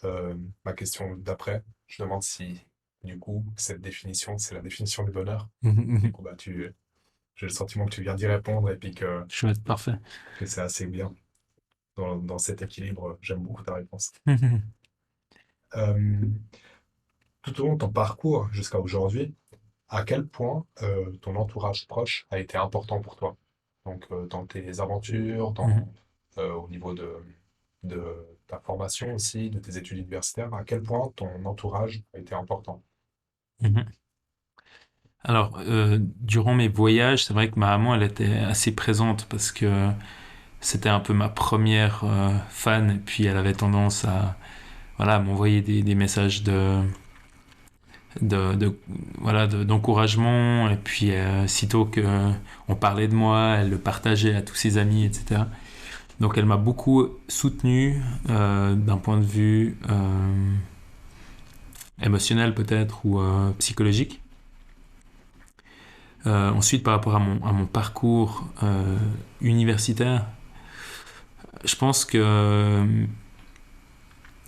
euh, ma question d'après, je demande si, du coup, cette définition, c'est la définition du bonheur. Du coup, j'ai le sentiment que tu viens d'y répondre et puis Chouette, parfait. que c'est assez bien dans cet équilibre. J'aime beaucoup ta réponse. Euh, Tout au long de ton parcours jusqu'à aujourd'hui, à quel point ton entourage proche a été important pour toi? Donc, dans tes aventures, au niveau de ta formation aussi, de tes études universitaires, à quel point ton entourage a été important? Alors, durant mes voyages, c'est vrai que ma maman, elle était assez présente parce que c'était un peu ma première fan. Et puis, elle avait tendance à, voilà, à m'envoyer des messages de voilà, d'encouragement. Et puis, sitôt que on parlait de moi, elle le partageait à tous ses amis, etc. Donc, elle m'a beaucoup soutenu d'un point de vue émotionnel peut-être ou psychologique. Ensuite, par rapport à mon parcours universitaire, je pense que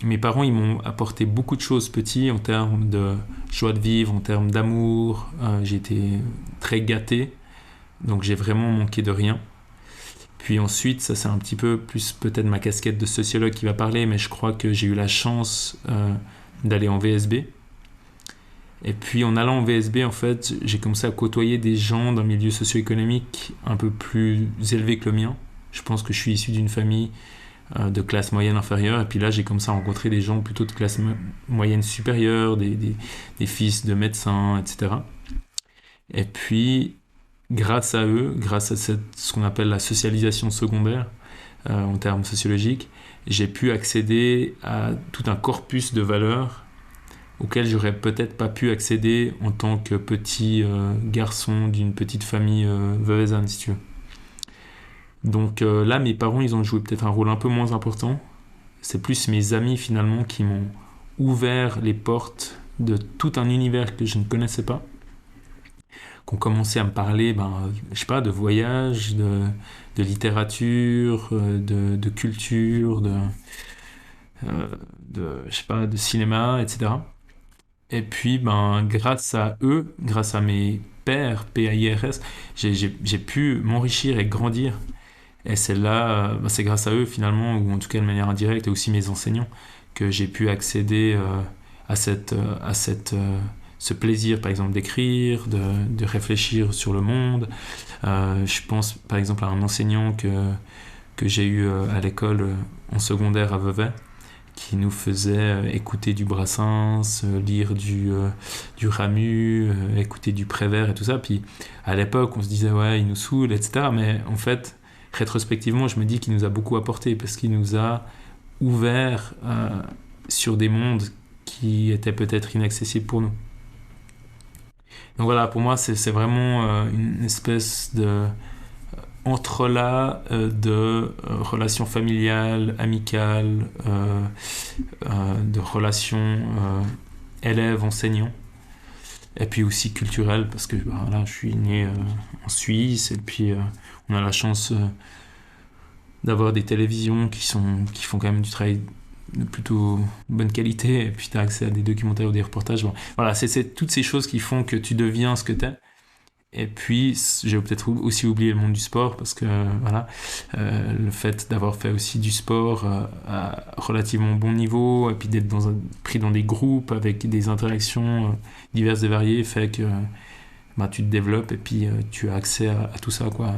mes parents, ils m'ont apporté beaucoup de choses petits en termes de joie de vivre, en termes d'amour. J'ai été très gâté, donc j'ai vraiment manqué de rien. Puis ensuite, ça c'est un petit peu plus peut-être ma casquette de sociologue qui va parler, mais je crois que j'ai eu la chance d'aller en VSB. Et puis en allant en VSB, en fait, j'ai commencé à côtoyer des gens d'un milieu socio-économique un peu plus élevé que le mien. Je pense que je suis issu d'une famille de classe moyenne inférieure. Et puis là, j'ai commencé à rencontrer des gens plutôt de classe moyenne supérieure, des fils de médecins, etc. Et puis, grâce à eux, grâce à ce qu'on appelle la socialisation secondaire en termes sociologiques, j'ai pu accéder à tout un corpus de valeurs auquel j'aurais peut-être pas pu accéder en tant que petit garçon d'une petite famille veuvezane, si tu veux. Donc là, mes parents, ils ont joué peut-être un rôle un peu moins important. C'est plus mes amis finalement qui m'ont ouvert les portes de tout un univers que je ne connaissais pas, qui ont commencé à me parler, je sais pas, de voyage, de littérature, de culture, je sais pas, de cinéma, etc. Et puis, grâce à eux, grâce à mes pairs, PAIRS, j'ai pu m'enrichir et grandir. Et c'est là, c'est grâce à eux finalement, ou en tout cas de manière indirecte, et aussi mes enseignants, que j'ai pu accéder ce plaisir, par exemple, d'écrire, de réfléchir sur le monde. Je pense par exemple à un enseignant que j'ai eu à l'école en secondaire à Vevey, qui nous faisait écouter du Brassens, lire du Ramu, écouter du Prévert et tout ça. Puis à l'époque, on se disait, ouais, il nous saoule, etc. Mais en fait, rétrospectivement, je me dis qu'il nous a beaucoup apporté parce qu'il nous a ouvert sur des mondes qui étaient peut-être inaccessibles pour nous. Donc voilà, pour moi, c'est vraiment une espèce de entrelac de relations familiales, amicales, de relations élèves-enseignants, et puis aussi culturelles, parce que là, je suis né en Suisse, et puis on a la chance d'avoir des télévisions qui font quand même du travail de plutôt bonne qualité, et puis tu as accès à des documentaires ou des reportages. Bon, voilà, c'est toutes ces choses qui font que tu deviens ce que tu es. Et puis, j'ai peut-être aussi oublié le monde du sport parce que voilà, le fait d'avoir fait aussi du sport à relativement bon niveau et puis d'être pris dans des groupes avec des interactions diverses et variées fait que tu te développes et puis tu as accès à tout ça, quoi,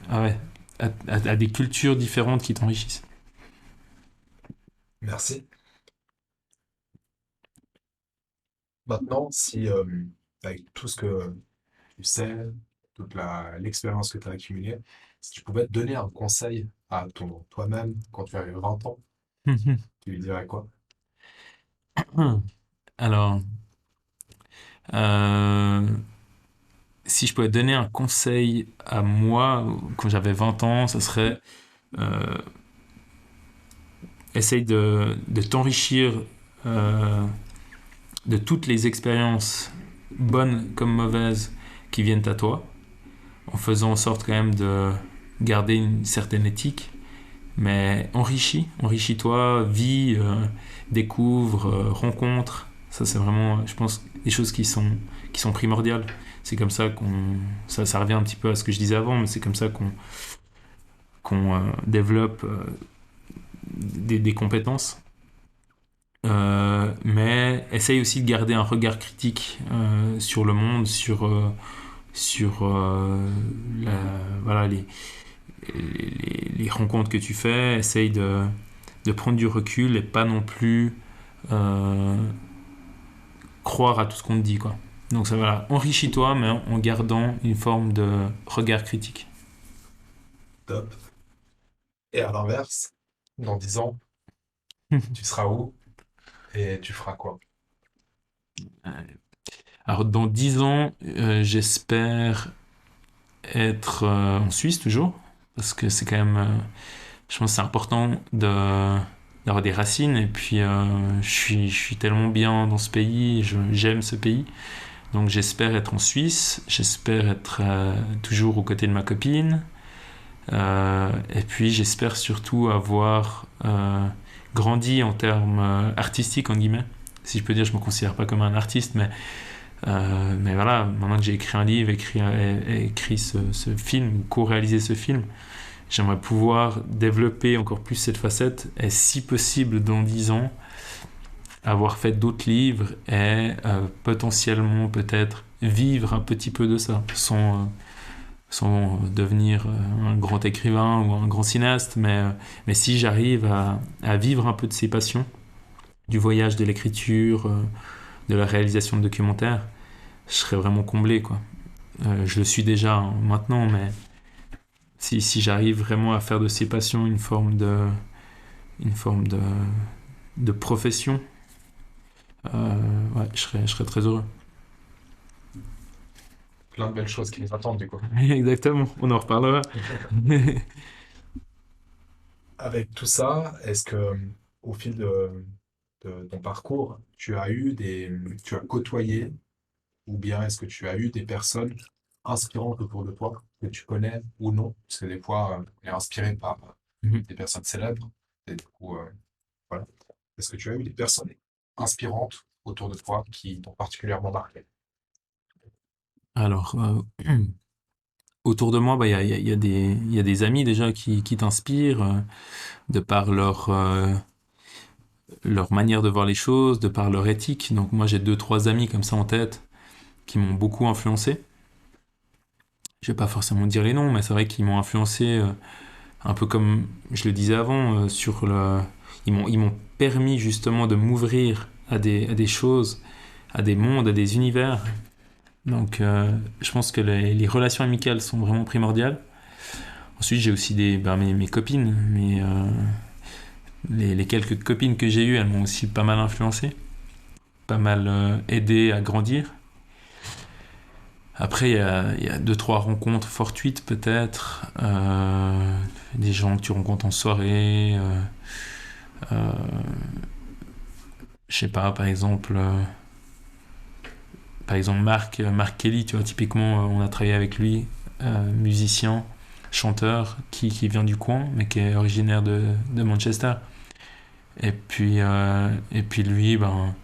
à, ouais, à des cultures différentes qui t'enrichissent. Merci. Maintenant, si avec tout ce que tu sais, l'expérience que tu as accumulée, si tu pouvais te donner un conseil à toi-même quand tu avais 20 ans, tu lui dirais quoi? Alors, euh, si je pouvais donner un conseil à moi, quand j'avais 20 ans, ça serait euh, essaye de t'enrichir euh, de toutes les expériences, bonnes comme mauvaises, qui viennent à toi, en faisant en sorte quand même de garder une certaine éthique, mais enrichis-toi, vis, découvre, rencontre. Ça, c'est vraiment, je pense, des choses qui sont primordiales. C'est comme ça ça revient un petit peu à ce que je disais avant, mais c'est comme ça qu'on développe des compétences. Mais essaye aussi de garder un regard critique sur le monde, sur voilà, les rencontres que tu fais. Essaye de prendre du recul et pas non plus euh, croire à tout ce qu'on te dit, quoi. Donc ça, voilà, enrichis-toi, mais en gardant une forme de regard critique. Top. Et à l'inverse, dans 10 ans, tu seras où et tu feras quoi? Alors dans 10 ans, j'espère être en Suisse toujours, parce que c'est quand même, je pense que c'est important d'avoir des racines, et puis je suis tellement bien dans ce pays, j'aime ce pays, donc j'espère être en Suisse, j'espère être toujours aux côtés de ma copine, et puis j'espère surtout avoir grandi en termes artistiques, en guillemets. Si je peux dire, je me considère pas comme un artiste, mais voilà, maintenant que j'ai écrit un livre, écrit ce film, co-réalisé ce film, j'aimerais pouvoir développer encore plus cette facette et si possible dans 10 ans, avoir fait d'autres livres et potentiellement peut-être vivre un petit peu de ça, sans devenir un grand écrivain ou un grand cinéaste, mais si j'arrive à vivre un peu de ces passions, du voyage, de l'écriture, de la réalisation de documentaires, je serais vraiment comblé, quoi. Je le suis déjà hein, maintenant, mais si j'arrive vraiment à faire de ces passions une forme de profession, ouais, je serais très heureux. Plein de belles choses qui nous attendent du coup. Exactement, on en reparlera. Avec tout ça, est-ce que au fil de ton parcours, tu as côtoyé ou bien est-ce que tu as eu des personnes inspirantes autour de toi que tu connais ou non? Parce que des fois, on est inspiré par des personnes célèbres et du coup, voilà. Est-ce que tu as eu des personnes inspirantes autour de toi qui t'ont particulièrement marqué? Alors, autour de moi, bah, il y a des amis déjà qui t'inspirent de par leur manière de voir les choses, de par leur éthique. Donc moi, j'ai deux, trois amis comme ça en tête qui m'ont beaucoup influencé. Je vais pas forcément dire les noms, mais c'est vrai qu'ils m'ont influencé un peu comme je le disais avant, ils m'ont permis justement de m'ouvrir à des choses, à des mondes, à des univers. Donc je pense que les relations amicales sont vraiment primordiales. Ensuite, j'ai aussi mes copines, les quelques copines que j'ai eues, elles m'ont aussi pas mal influencé, pas mal aidé à grandir. Après, il y a deux, trois rencontres fortuites peut-être, des gens que tu rencontres en soirée, euh, je sais pas, par exemple Mark Kelly, tu vois, typiquement, on a travaillé avec lui, musicien, chanteur, qui vient du coin, mais qui est originaire de Manchester. Et puis lui, ben,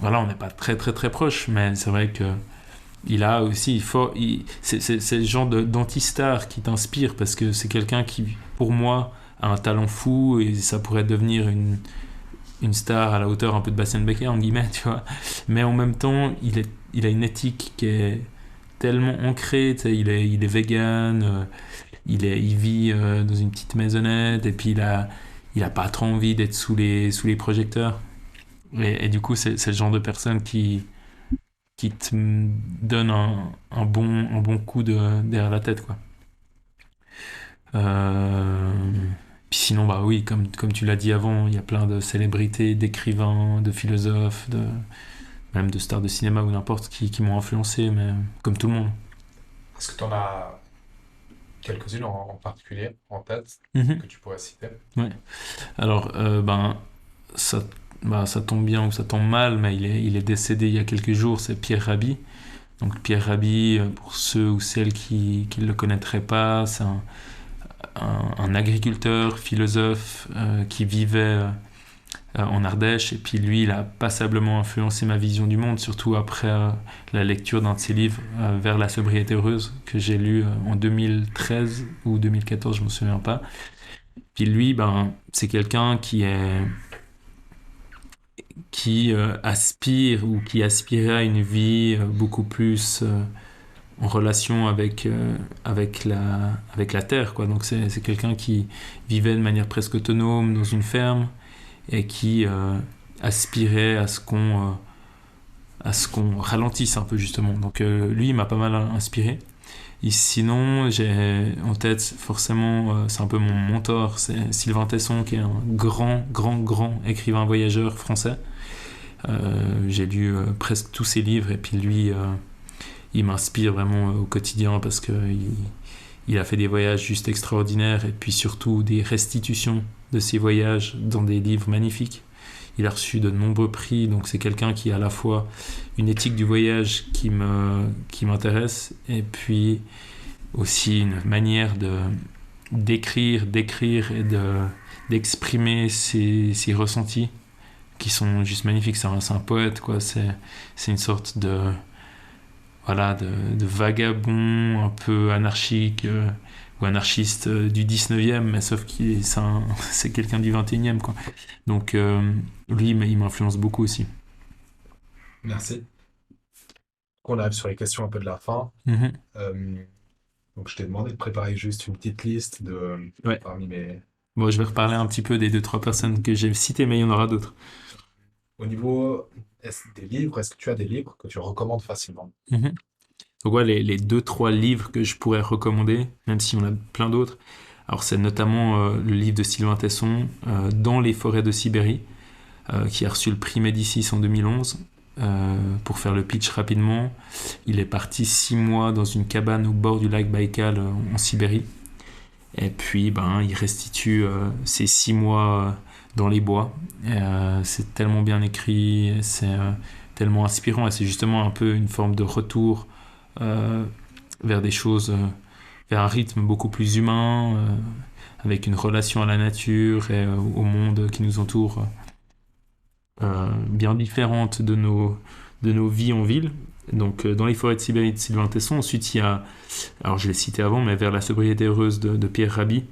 voilà, on n'est pas très très très proches, mais c'est vrai que il a aussi, c'est le genre d'anti-star qui t'inspire parce que c'est quelqu'un qui, pour moi, a un talent fou et ça pourrait devenir une star à la hauteur un peu de Bastien Becker, en guillemets, tu vois. Mais en même temps, il a une éthique qui est tellement ancrée, tu sais, il est vegan, il vit dans une petite maisonnette et puis il a pas trop envie d'être sous les projecteurs. Et du coup, c'est le genre de personne qui te donne un bon coup derrière la tête, quoi. Euh, Puis sinon, bah oui, comme tu l'as dit avant, il y a plein de célébrités, d'écrivains, de philosophes, même de stars de cinéma ou n'importe qui m'ont influencé, mais comme tout le monde. Est-ce que tu en as quelques-unes en particulier en tête Mhm. que tu pourrais citer? Ouais. Alors, ça, ça tombe bien ou ça tombe mal, mais il est décédé il y a quelques jours, c'est Pierre Rabhi. Donc Pierre Rabhi, pour ceux ou celles qui ne le connaîtraient pas, c'est un agriculteur, philosophe qui vivait en Ardèche. Et puis lui, il a passablement influencé ma vision du monde, surtout après la lecture d'un de ses livres, Vers la sobriété heureuse, que j'ai lu en 2013 ou 2014, je ne me souviens pas. Puis lui, c'est quelqu'un qui aspire ou qui aspirait à une vie beaucoup plus en relation avec la terre, quoi. Donc c'est quelqu'un qui vivait de manière presque autonome dans une ferme et qui aspirait à ce qu'on ralentisse un peu justement. Donc lui, il m'a pas mal inspiré. Et sinon, j'ai en tête forcément, c'est un peu mon mentor, c'est Sylvain Tesson, qui est un grand, grand, grand écrivain voyageur français. J'ai lu presque tous ses livres et puis lui, il m'inspire vraiment au quotidien parce que il a fait des voyages juste extraordinaires et puis surtout des restitutions de ses voyages dans des livres magnifiques. Il a reçu de nombreux prix, donc c'est quelqu'un qui a à la fois une éthique du voyage qui m'intéresse et puis aussi une manière d'écrire et d'exprimer ses ressentis qui sont juste magnifiques. C'est un poète, quoi. C'est une sorte voilà, de vagabond un peu anarchique ou anarchiste du 19e, mais sauf qu'il c'est quelqu'un du 21e, quoi. Donc lui, il m'influence beaucoup aussi. Merci. On arrive sur les questions un peu de la fin. Mhm. Euh, donc, je t'ai demandé de préparer juste une petite liste Ouais. parmi mes. Bon, je vais reparler un petit peu des deux, trois personnes que j'ai citées, mais il y en aura d'autres. Au niveau des livres, est-ce que tu as des livres que tu recommandes facilement? Mhm. Donc ouais, les deux, trois livres que je pourrais recommander, même si on a plein d'autres. Alors c'est notamment le livre de Sylvain Tesson, Dans les forêts de Sibérie, qui a reçu le prix Médicis en 2011. Pour faire le pitch rapidement, il est parti 6 mois dans une cabane au bord du lac Baïkal en Sibérie. Et puis il restitue ces 6 mois dans les bois. C'est tellement bien écrit, c'est tellement inspirant et c'est justement un peu une forme de retour euh, vers des choses, vers un rythme beaucoup plus humain, avec une relation à la nature et au monde qui nous entoure, bien différente de nos vies en ville. Donc, dans les forêts de Sibérie de Sylvain Tesson. Ensuite, il y a, alors je l'ai cité avant, mais Vers la sobriété heureuse de Pierre Rabhi.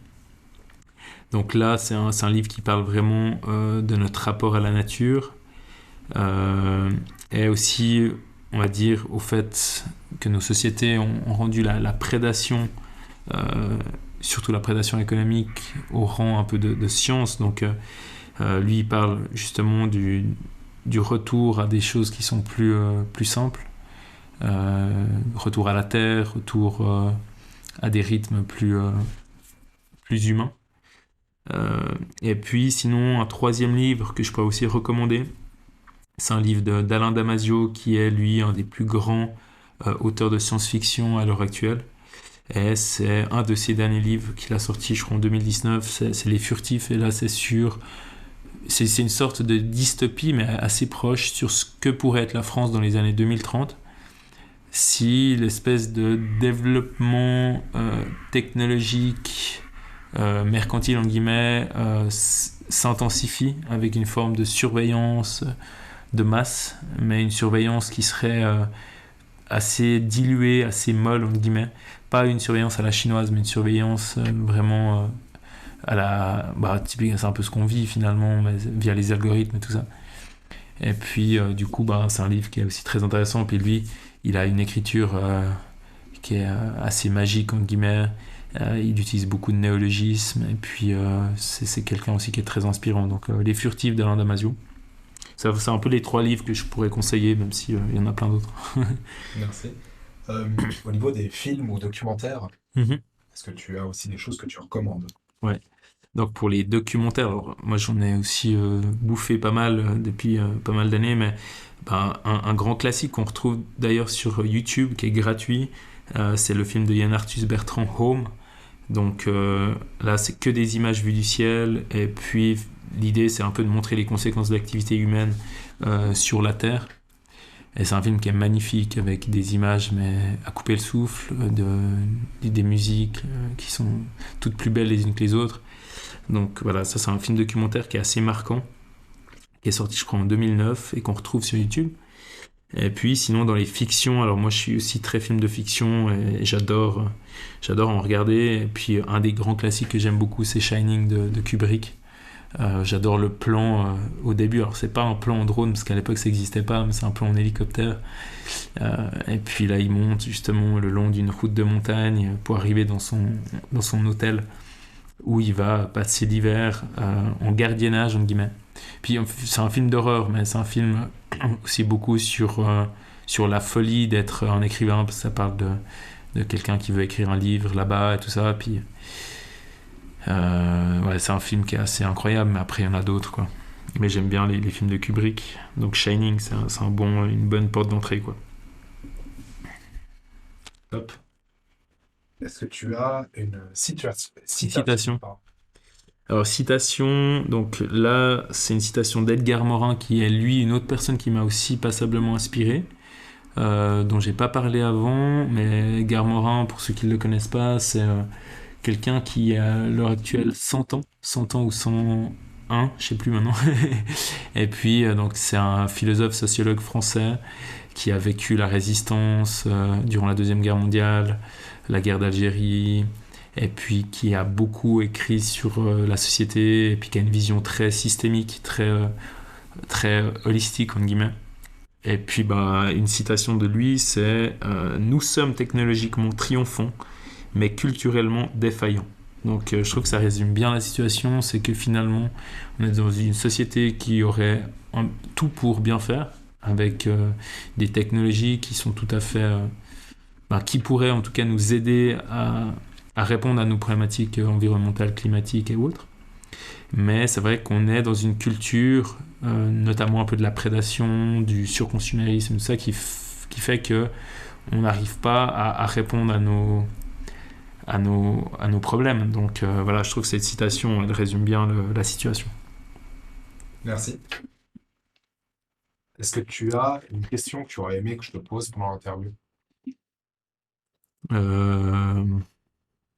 Donc là, c'est un livre qui parle vraiment de notre rapport à la nature et aussi, on va dire, au fait que nos sociétés ont rendu la prédation, euh, surtout la prédation économique, au rang un peu de science. Donc lui, il parle justement du retour à des choses qui sont plus simples, retour à la terre, retour à des rythmes plus humains. Et puis sinon, un troisième livre que je pourrais aussi recommander, c'est un livre d'Alain Damasio, qui est lui un des plus grands auteurs de science-fiction à l'heure actuelle. Et c'est un de ses derniers livres qu'il a sorti, je crois, en 2019, c'est Les Furtifs. Et là, c'est une sorte de dystopie, mais assez proche, sur ce que pourrait être la France dans les années 2030 si l'espèce de développement technologique, mercantile en guillemets, s'intensifie avec une forme de surveillance de masse, mais une surveillance qui serait assez diluée, assez molle en guillemets. Pas une surveillance à la chinoise, mais une surveillance vraiment à la... typique, c'est un peu ce qu'on vit finalement, mais via les algorithmes et tout ça. Et puis du coup, c'est un livre qui est aussi très intéressant. Puis lui, il a une écriture qui est assez magique, entre guillemets. Il utilise beaucoup de néologismes. Et puis, c'est quelqu'un aussi qui est très inspirant. Donc, Les Furtifs d'Alain Damasio. C'est un peu les trois livres que je pourrais conseiller, même s'il y en a plein d'autres. Merci. Au niveau des films ou documentaires, Mhm. est-ce que tu as aussi des choses que tu recommandes? Ouais. Donc pour les documentaires, alors, moi j'en ai aussi bouffé pas mal depuis pas mal d'années, mais un grand classique qu'on retrouve d'ailleurs sur YouTube, qui est gratuit, C'est le film de Yann Arthus Bertrand, Home. Donc là, c'est que des images vues du ciel. Et puis, l'idée, c'est un peu de montrer les conséquences de l'activité humaine sur la Terre. Et c'est un film qui est magnifique, avec des images, mais à couper le souffle, des musiques qui sont toutes plus belles les unes que les autres. Donc voilà, ça, c'est un film documentaire qui est assez marquant, qui est sorti, je crois, en 2009 et qu'on retrouve sur YouTube. Et puis sinon dans les fictions, alors moi je suis aussi très film de fiction et j'adore en regarder. Et puis un des grands classiques que j'aime beaucoup, c'est Shining de Kubrick. J'adore le plan au début. Alors c'est pas un plan en drone parce qu'à l'époque ça n'existait pas, mais c'est un plan en hélicoptère. Et puis là il monte justement le long d'une route de montagne pour arriver dans son hôtel où il va passer l'hiver en gardiennage entre guillemets. Puis c'est un film d'horreur, mais c'est un film aussi beaucoup sur la folie d'être un écrivain, parce que ça parle de quelqu'un qui veut écrire un livre là-bas et tout ça. Puis ouais, c'est un film qui est assez incroyable, mais après il y en a d'autres, quoi. Mais j'aime bien les films de Kubrick, donc Shining, c'est une bonne porte d'entrée, quoi. Top. Est-ce que tu as une citation? Citation. Alors, citation, donc là, c'est une citation d'Edgar Morin, qui est lui une autre personne qui m'a aussi passablement inspiré, dont j'ai pas parlé avant, mais Edgar Morin, pour ceux qui ne le connaissent pas, c'est quelqu'un qui a à l'heure actuelle 100 ans ou 101, je sais plus maintenant. Et puis, donc, c'est un philosophe sociologue français qui a vécu la résistance durant la Deuxième Guerre mondiale, la guerre d'Algérie, et puis qui a beaucoup écrit sur la société, et puis qui a une vision très systémique, très holistique, entre guillemets. Et puis une citation de lui, c'est Nous sommes technologiquement triomphants, mais culturellement défaillants. Donc je trouve que ça résume bien la situation, c'est que finalement, on est dans une société qui aurait tout pour bien faire, avec des technologies qui sont tout à fait... qui pourraient en tout cas nous aider à répondre à nos problématiques environnementales, climatiques et autres. Mais c'est vrai qu'on est dans une culture, notamment un peu de la prédation, du surconsumérisme, tout ça, qui fait que on n'arrive pas à répondre à nos problèmes. Donc voilà, je trouve que cette citation, elle résume bien la situation. Merci. Est-ce que tu as une question que tu aurais aimé que je te pose pendant l'interview?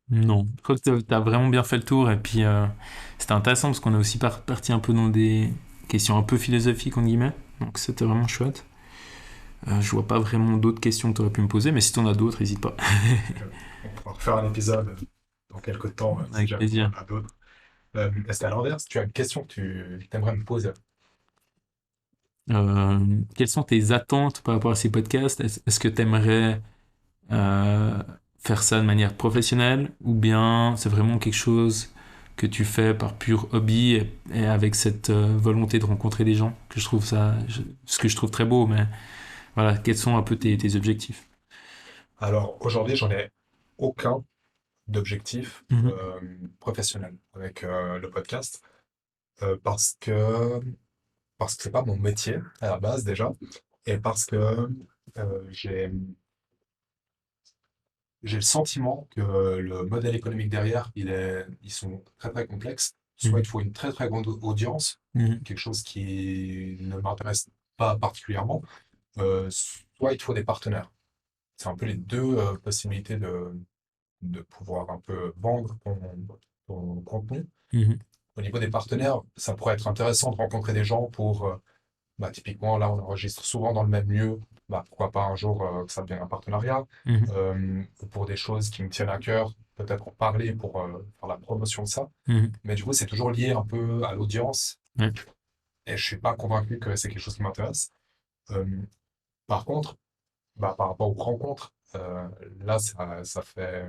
Non, je crois que tu as vraiment bien fait le tour, et puis c'était intéressant parce qu'on est aussi parti un peu dans des questions un peu philosophiques, en guillemets, donc c'était vraiment chouette. Je vois pas vraiment d'autres questions que tu aurais pu me poser, mais si tu en as d'autres, n'hésite pas. On pourra refaire un épisode dans quelques temps, si Avec jamais plaisir. on en a d'autres. Est-ce qu'à l'inverse, tu as une question que tu aimerais me poser? Quelles sont tes attentes par rapport à ces podcasts? Est-ce que tu aimerais faire ça de manière professionnelle, ou bien c'est vraiment quelque chose que tu fais par pur hobby et avec cette volonté de rencontrer des gens, ce que je trouve très beau, mais voilà, quels sont un peu tes objectifs? Alors aujourd'hui, j'en ai aucun d'objectif Mhm. professionnel avec le podcast parce que c'est pas mon métier à la base déjà et parce que j'ai le sentiment que le modèle économique derrière, ils sont très très complexes. Soit Mhm. il faut une très très grande audience, Mhm. quelque chose qui ne m'intéresse pas particulièrement, soit il te faut des partenaires. C'est un peu les deux possibilités de pouvoir un peu vendre ton contenu. Mhm. Au niveau des partenaires, ça pourrait être intéressant de rencontrer des gens pour, typiquement, là, on enregistre souvent dans le même lieu. Pourquoi pas un jour que ça devienne un partenariat, Mhm. ou pour des choses qui me tiennent à cœur, peut-être en parler pour faire la promotion de ça. Mhm. Mais du coup, c'est toujours lié un peu à l'audience Ouais. et je suis pas convaincu que c'est quelque chose qui m'intéresse. Euh, Par contre, par rapport aux rencontres, là, ça fait,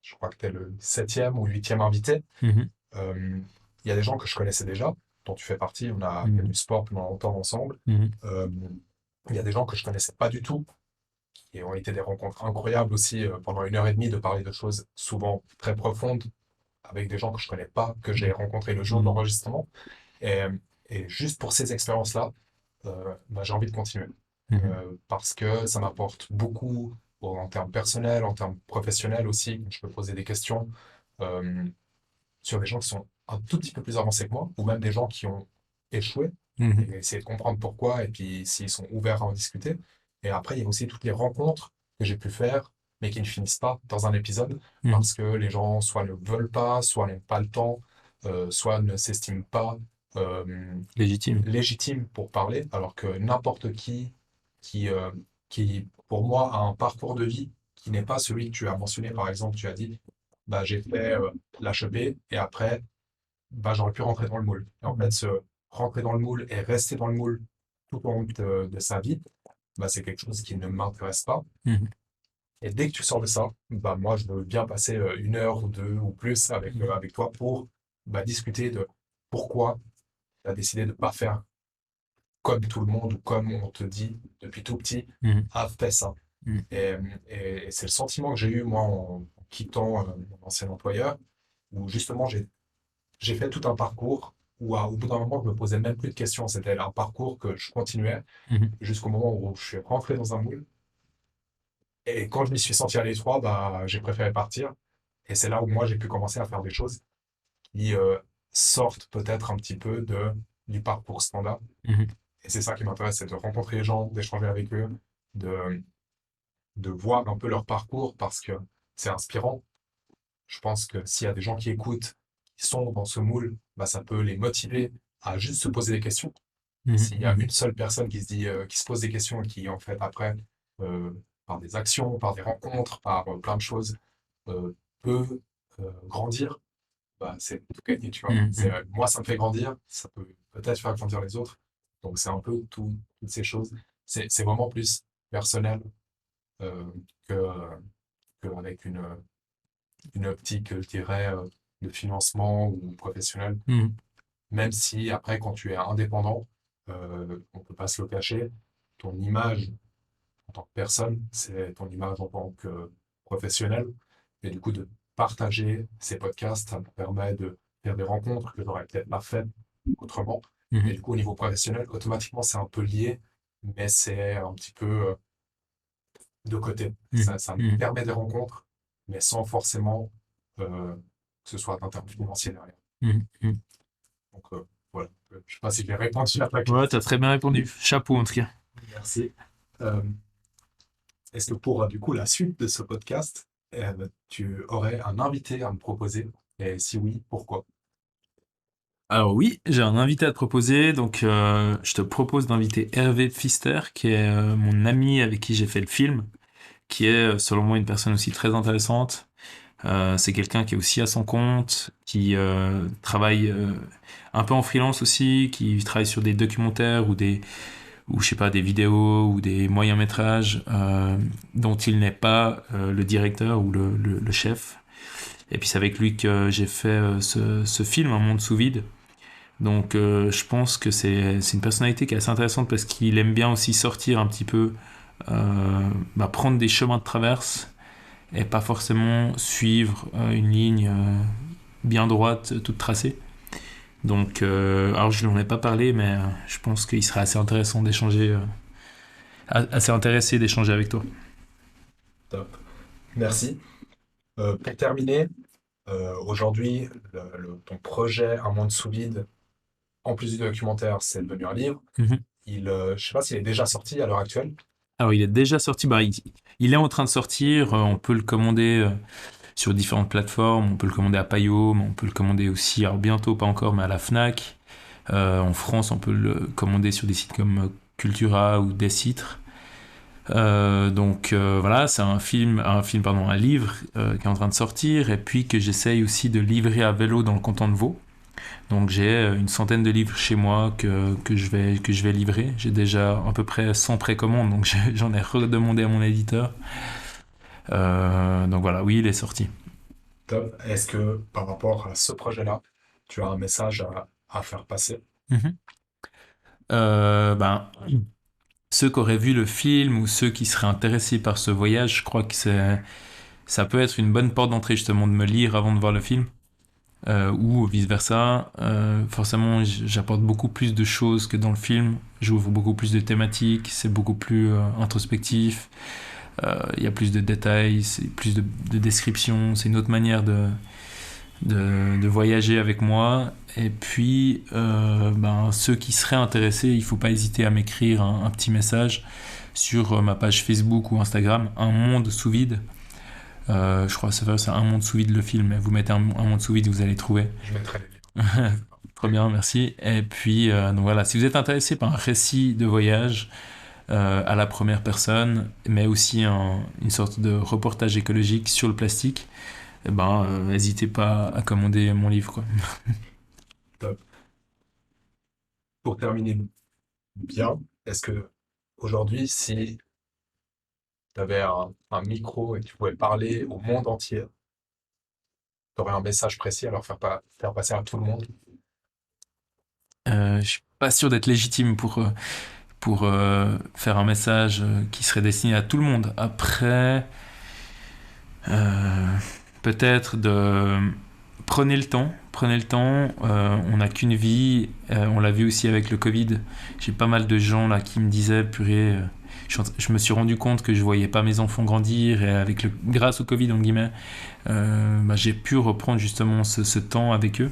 je crois que tu es le septième ou huitième invité. Mhm. Euh, Il y a des gens que je connaissais déjà, dont tu fais partie, on a fait Mhm. du sport pendant longtemps ensemble. Mhm. Euh, il y a des gens que je connaissais pas du tout, qui ont été des rencontres incroyables aussi, pendant 1 heure et demie, de parler de choses souvent très profondes, avec des gens que je connais pas, que j'ai rencontrés le jour de Mhm. l'enregistrement. Et, et juste pour ces expériences-là, j'ai envie de continuer. Mhm. Parce que ça m'apporte beaucoup en termes personnels, en termes professionnels aussi. Je peux poser des questions euh, sur des gens qui sont un tout petit peu plus avancés que moi, ou même des gens qui ont échoué, et Mhm. essayer de comprendre pourquoi, et puis s'ils sont ouverts à en discuter. Et après, il y a aussi toutes les rencontres que j'ai pu faire, mais qui ne finissent pas dans un épisode, Mhm. parce que les gens soit ne veulent pas, soit n'ont pas le temps, soit ne s'estiment pas Légitime. légitimes pour parler, alors que n'importe qui, euh, qui, pour moi, a un parcours de vie qui n'est pas celui que tu as mentionné. Par exemple, tu as dit, bah, j'ai fait l'HEP et après, bah, j'aurais pu rentrer dans le moule. Et en fait, se rentrer dans le moule et rester dans le moule tout au long de sa vie, bah, c'est quelque chose qui ne m'intéresse pas. Mhm. Et dès que tu sors de ça, bah, moi, je veux bien passer 1 heure ou 2 ou plus avec toi pour bah, discuter de pourquoi tu as décidé de ne pas faire comme tout le monde ou comme on te dit depuis tout petit, Mhm. ah, fais ça. Mhm. Et, et c'est le sentiment que j'ai eu, moi, en quittant mon ancien employeur, où justement, j'ai fait tout un parcours où, au bout d'un moment, je me posais même plus de questions. C'était un parcours que je continuais Mhm. jusqu'au moment où je suis rentré dans un moule. Et quand je m'y suis senti à l'étroit, bah, j'ai préféré partir. Et c'est là où moi, j'ai pu commencer à faire des choses qui sortent peut-être un petit peu du parcours standard. Mhm. Et c'est ça qui m'intéresse, c'est de rencontrer les gens, d'échanger avec eux, de, de voir un peu leur parcours parce que c'est inspirant. Je pense que s'il y a des gens qui écoutent, qui sont dans ce moule, bah, ça peut les motiver à juste se poser des questions. Mhm. S'il y a Mhm. une seule personne qui se dit, qui se pose des questions et qui, en fait, après, euh, par des actions, par des rencontres, par plein de choses, euh, peut grandir, bah, c'est tout gagné, tu vois. Mhm. Mhm. Moi, ça me fait grandir, ça peut peut-être faire grandir les autres. Donc, c'est un peu toutes ces choses. C'est vraiment plus personnel euh, qu'avec une optique, je dirais, de financement ou professionnel. Mhm. Même si, après, quand tu es indépendant, on ne peut pas se le cacher, ton image en tant que personne, c'est ton image en tant que professionnel. Et du coup, de partager ces podcasts, ça me permet de faire des rencontres que j'aurais peut-être pas faites autrement. Et Mhm. du coup, au niveau professionnel, automatiquement, c'est un peu lié, mais c'est un petit peu de côté. Mhm. Ça me Mhm. permet des rencontres, mais sans forcément que ce soit un terme financier derrière. Mhm. Mhm. Donc voilà, je ne sais pas si j'ai répondu à ta Ouais, t'as question. très bien répondu. Chapeau en tout cas. Merci. Euh, Est-ce que pour du coup la suite de ce podcast, tu aurais un invité à me proposer? Et si oui, pourquoi? Alors oui, j'ai un invité à te proposer, donc je te propose d'inviter Hervé Pfister, qui est mon ami avec qui j'ai fait le film, qui est selon moi une personne aussi très intéressante. C'est quelqu'un qui est aussi à son compte, qui travaille un peu en freelance aussi, qui travaille sur des documentaires ou je sais pas, des vidéos ou des moyens métrages dont il n'est pas le directeur ou le chef. Et puis c'est avec lui que j'ai fait ce film, Un monde sous vide. Donc je pense que c'est une personnalité qui est assez intéressante parce qu'il aime bien aussi sortir un petit peu, prendre des chemins de traverse et pas forcément suivre une ligne bien droite, toute tracée. Donc, alors je n'en ai pas parlé, mais je pense qu'il serait assez intéressant d'échanger, assez intéressé d'échanger avec toi. Top. Merci. Pour terminer, aujourd'hui, ton projet Un monde sous vide, en plus du documentaire, c'est devenu un livre. Mhm. Je ne sais pas s'il est déjà sorti à l'heure actuelle. Alors, il est déjà sorti, il est en train de sortir, on peut le commander sur différentes plateformes, on peut le commander à Payot, mais on peut le commander aussi, alors bientôt, pas encore, mais à la Fnac. En France, on peut le commander sur des sites comme Cultura ou Décitre. Voilà, c'est un livre qui est en train de sortir et puis que j'essaye aussi de livrer à vélo dans le canton de Vaud. Donc j'ai une centaine de livres chez moi que je vais livrer. J'ai déjà à peu près 100 précommandes, donc j'en ai redemandé à mon éditeur. Donc voilà, oui, il est sorti. Top. Est-ce que par rapport à ce projet-là, tu as un message à faire passer? Mhm. Ben, ceux qui auraient vu le film ou ceux qui seraient intéressés par ce voyage, je crois que ça peut être une bonne porte d'entrée justement de me lire avant de voir le film. Ou vice-versa. Forcément, j'apporte beaucoup plus de choses que dans le film. J'ouvre beaucoup plus de thématiques, c'est beaucoup plus introspectif. Il y a plus de détails, c'est plus de descriptions, c'est une autre manière de voyager avec moi. Et puis, ceux qui seraient intéressés, il ne faut pas hésiter à m'écrire un petit message sur ma page Facebook ou Instagram, Un Monde Sous Vide. Je crois que c'est Un Monde Sous Vide le film. Vous mettez un Monde Sous Vide, vous allez trouver. Je mettrai les liens. Trop bien, merci. Et puis, donc voilà, si vous êtes intéressé par un récit de voyage à la première personne, mais aussi une sorte de reportage écologique sur le plastique, n'hésitez pas à commander mon livre, quoi. Top. Pour terminer bien, est-ce que aujourd'hui, si tu avais un micro et tu pouvais parler au monde entier, tu aurais un message précis à leur faire passer à tout le monde? Je suis pas sûr d'être légitime pour faire un message qui serait destiné à tout le monde. Après, peut-être de prenez le temps. On n'a qu'une vie. On l'a vu aussi avec le Covid. J'ai pas mal de gens là qui me disaient, purée, je me suis rendu compte que je voyais pas mes enfants grandir et grâce au Covid, en guillemets, j'ai pu reprendre justement ce temps avec eux.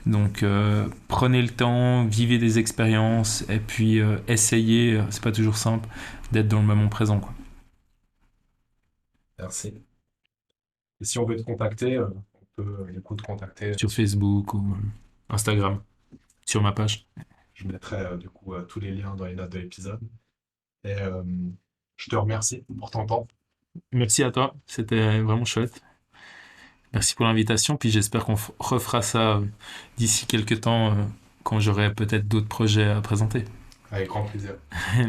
Donc prenez le temps, vivez des expériences et puis essayez, c'est pas toujours simple, d'être dans le moment présent, quoi. Merci. Et si on veut te contacter, on peut du coup te contacter. Sur Facebook ou Instagram, sur ma page. Je mettrai du coup tous les liens dans les notes de l'épisode. Et je te remercie pour ton temps. Merci à toi, c'était vraiment chouette. Merci pour l'invitation, puis j'espère qu'on refera ça d'ici quelques temps quand j'aurai peut-être d'autres projets à présenter. Avec grand plaisir.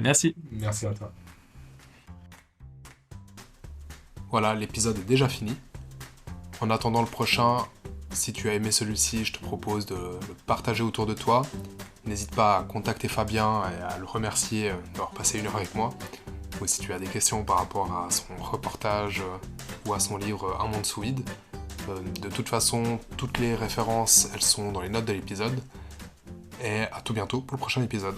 Merci. Merci à toi. Voilà, l'épisode est déjà fini. En attendant le prochain, si tu as aimé celui-ci, je te propose de le partager autour de toi. N'hésite pas à contacter Fabien et à le remercier d'avoir passé 1 heure avec moi. Ou si tu as des questions par rapport à son reportage ou à son livre Un Monde Sous Vide. De toute façon, toutes les références, elles sont dans les notes de l'épisode. Et à tout bientôt pour le prochain épisode.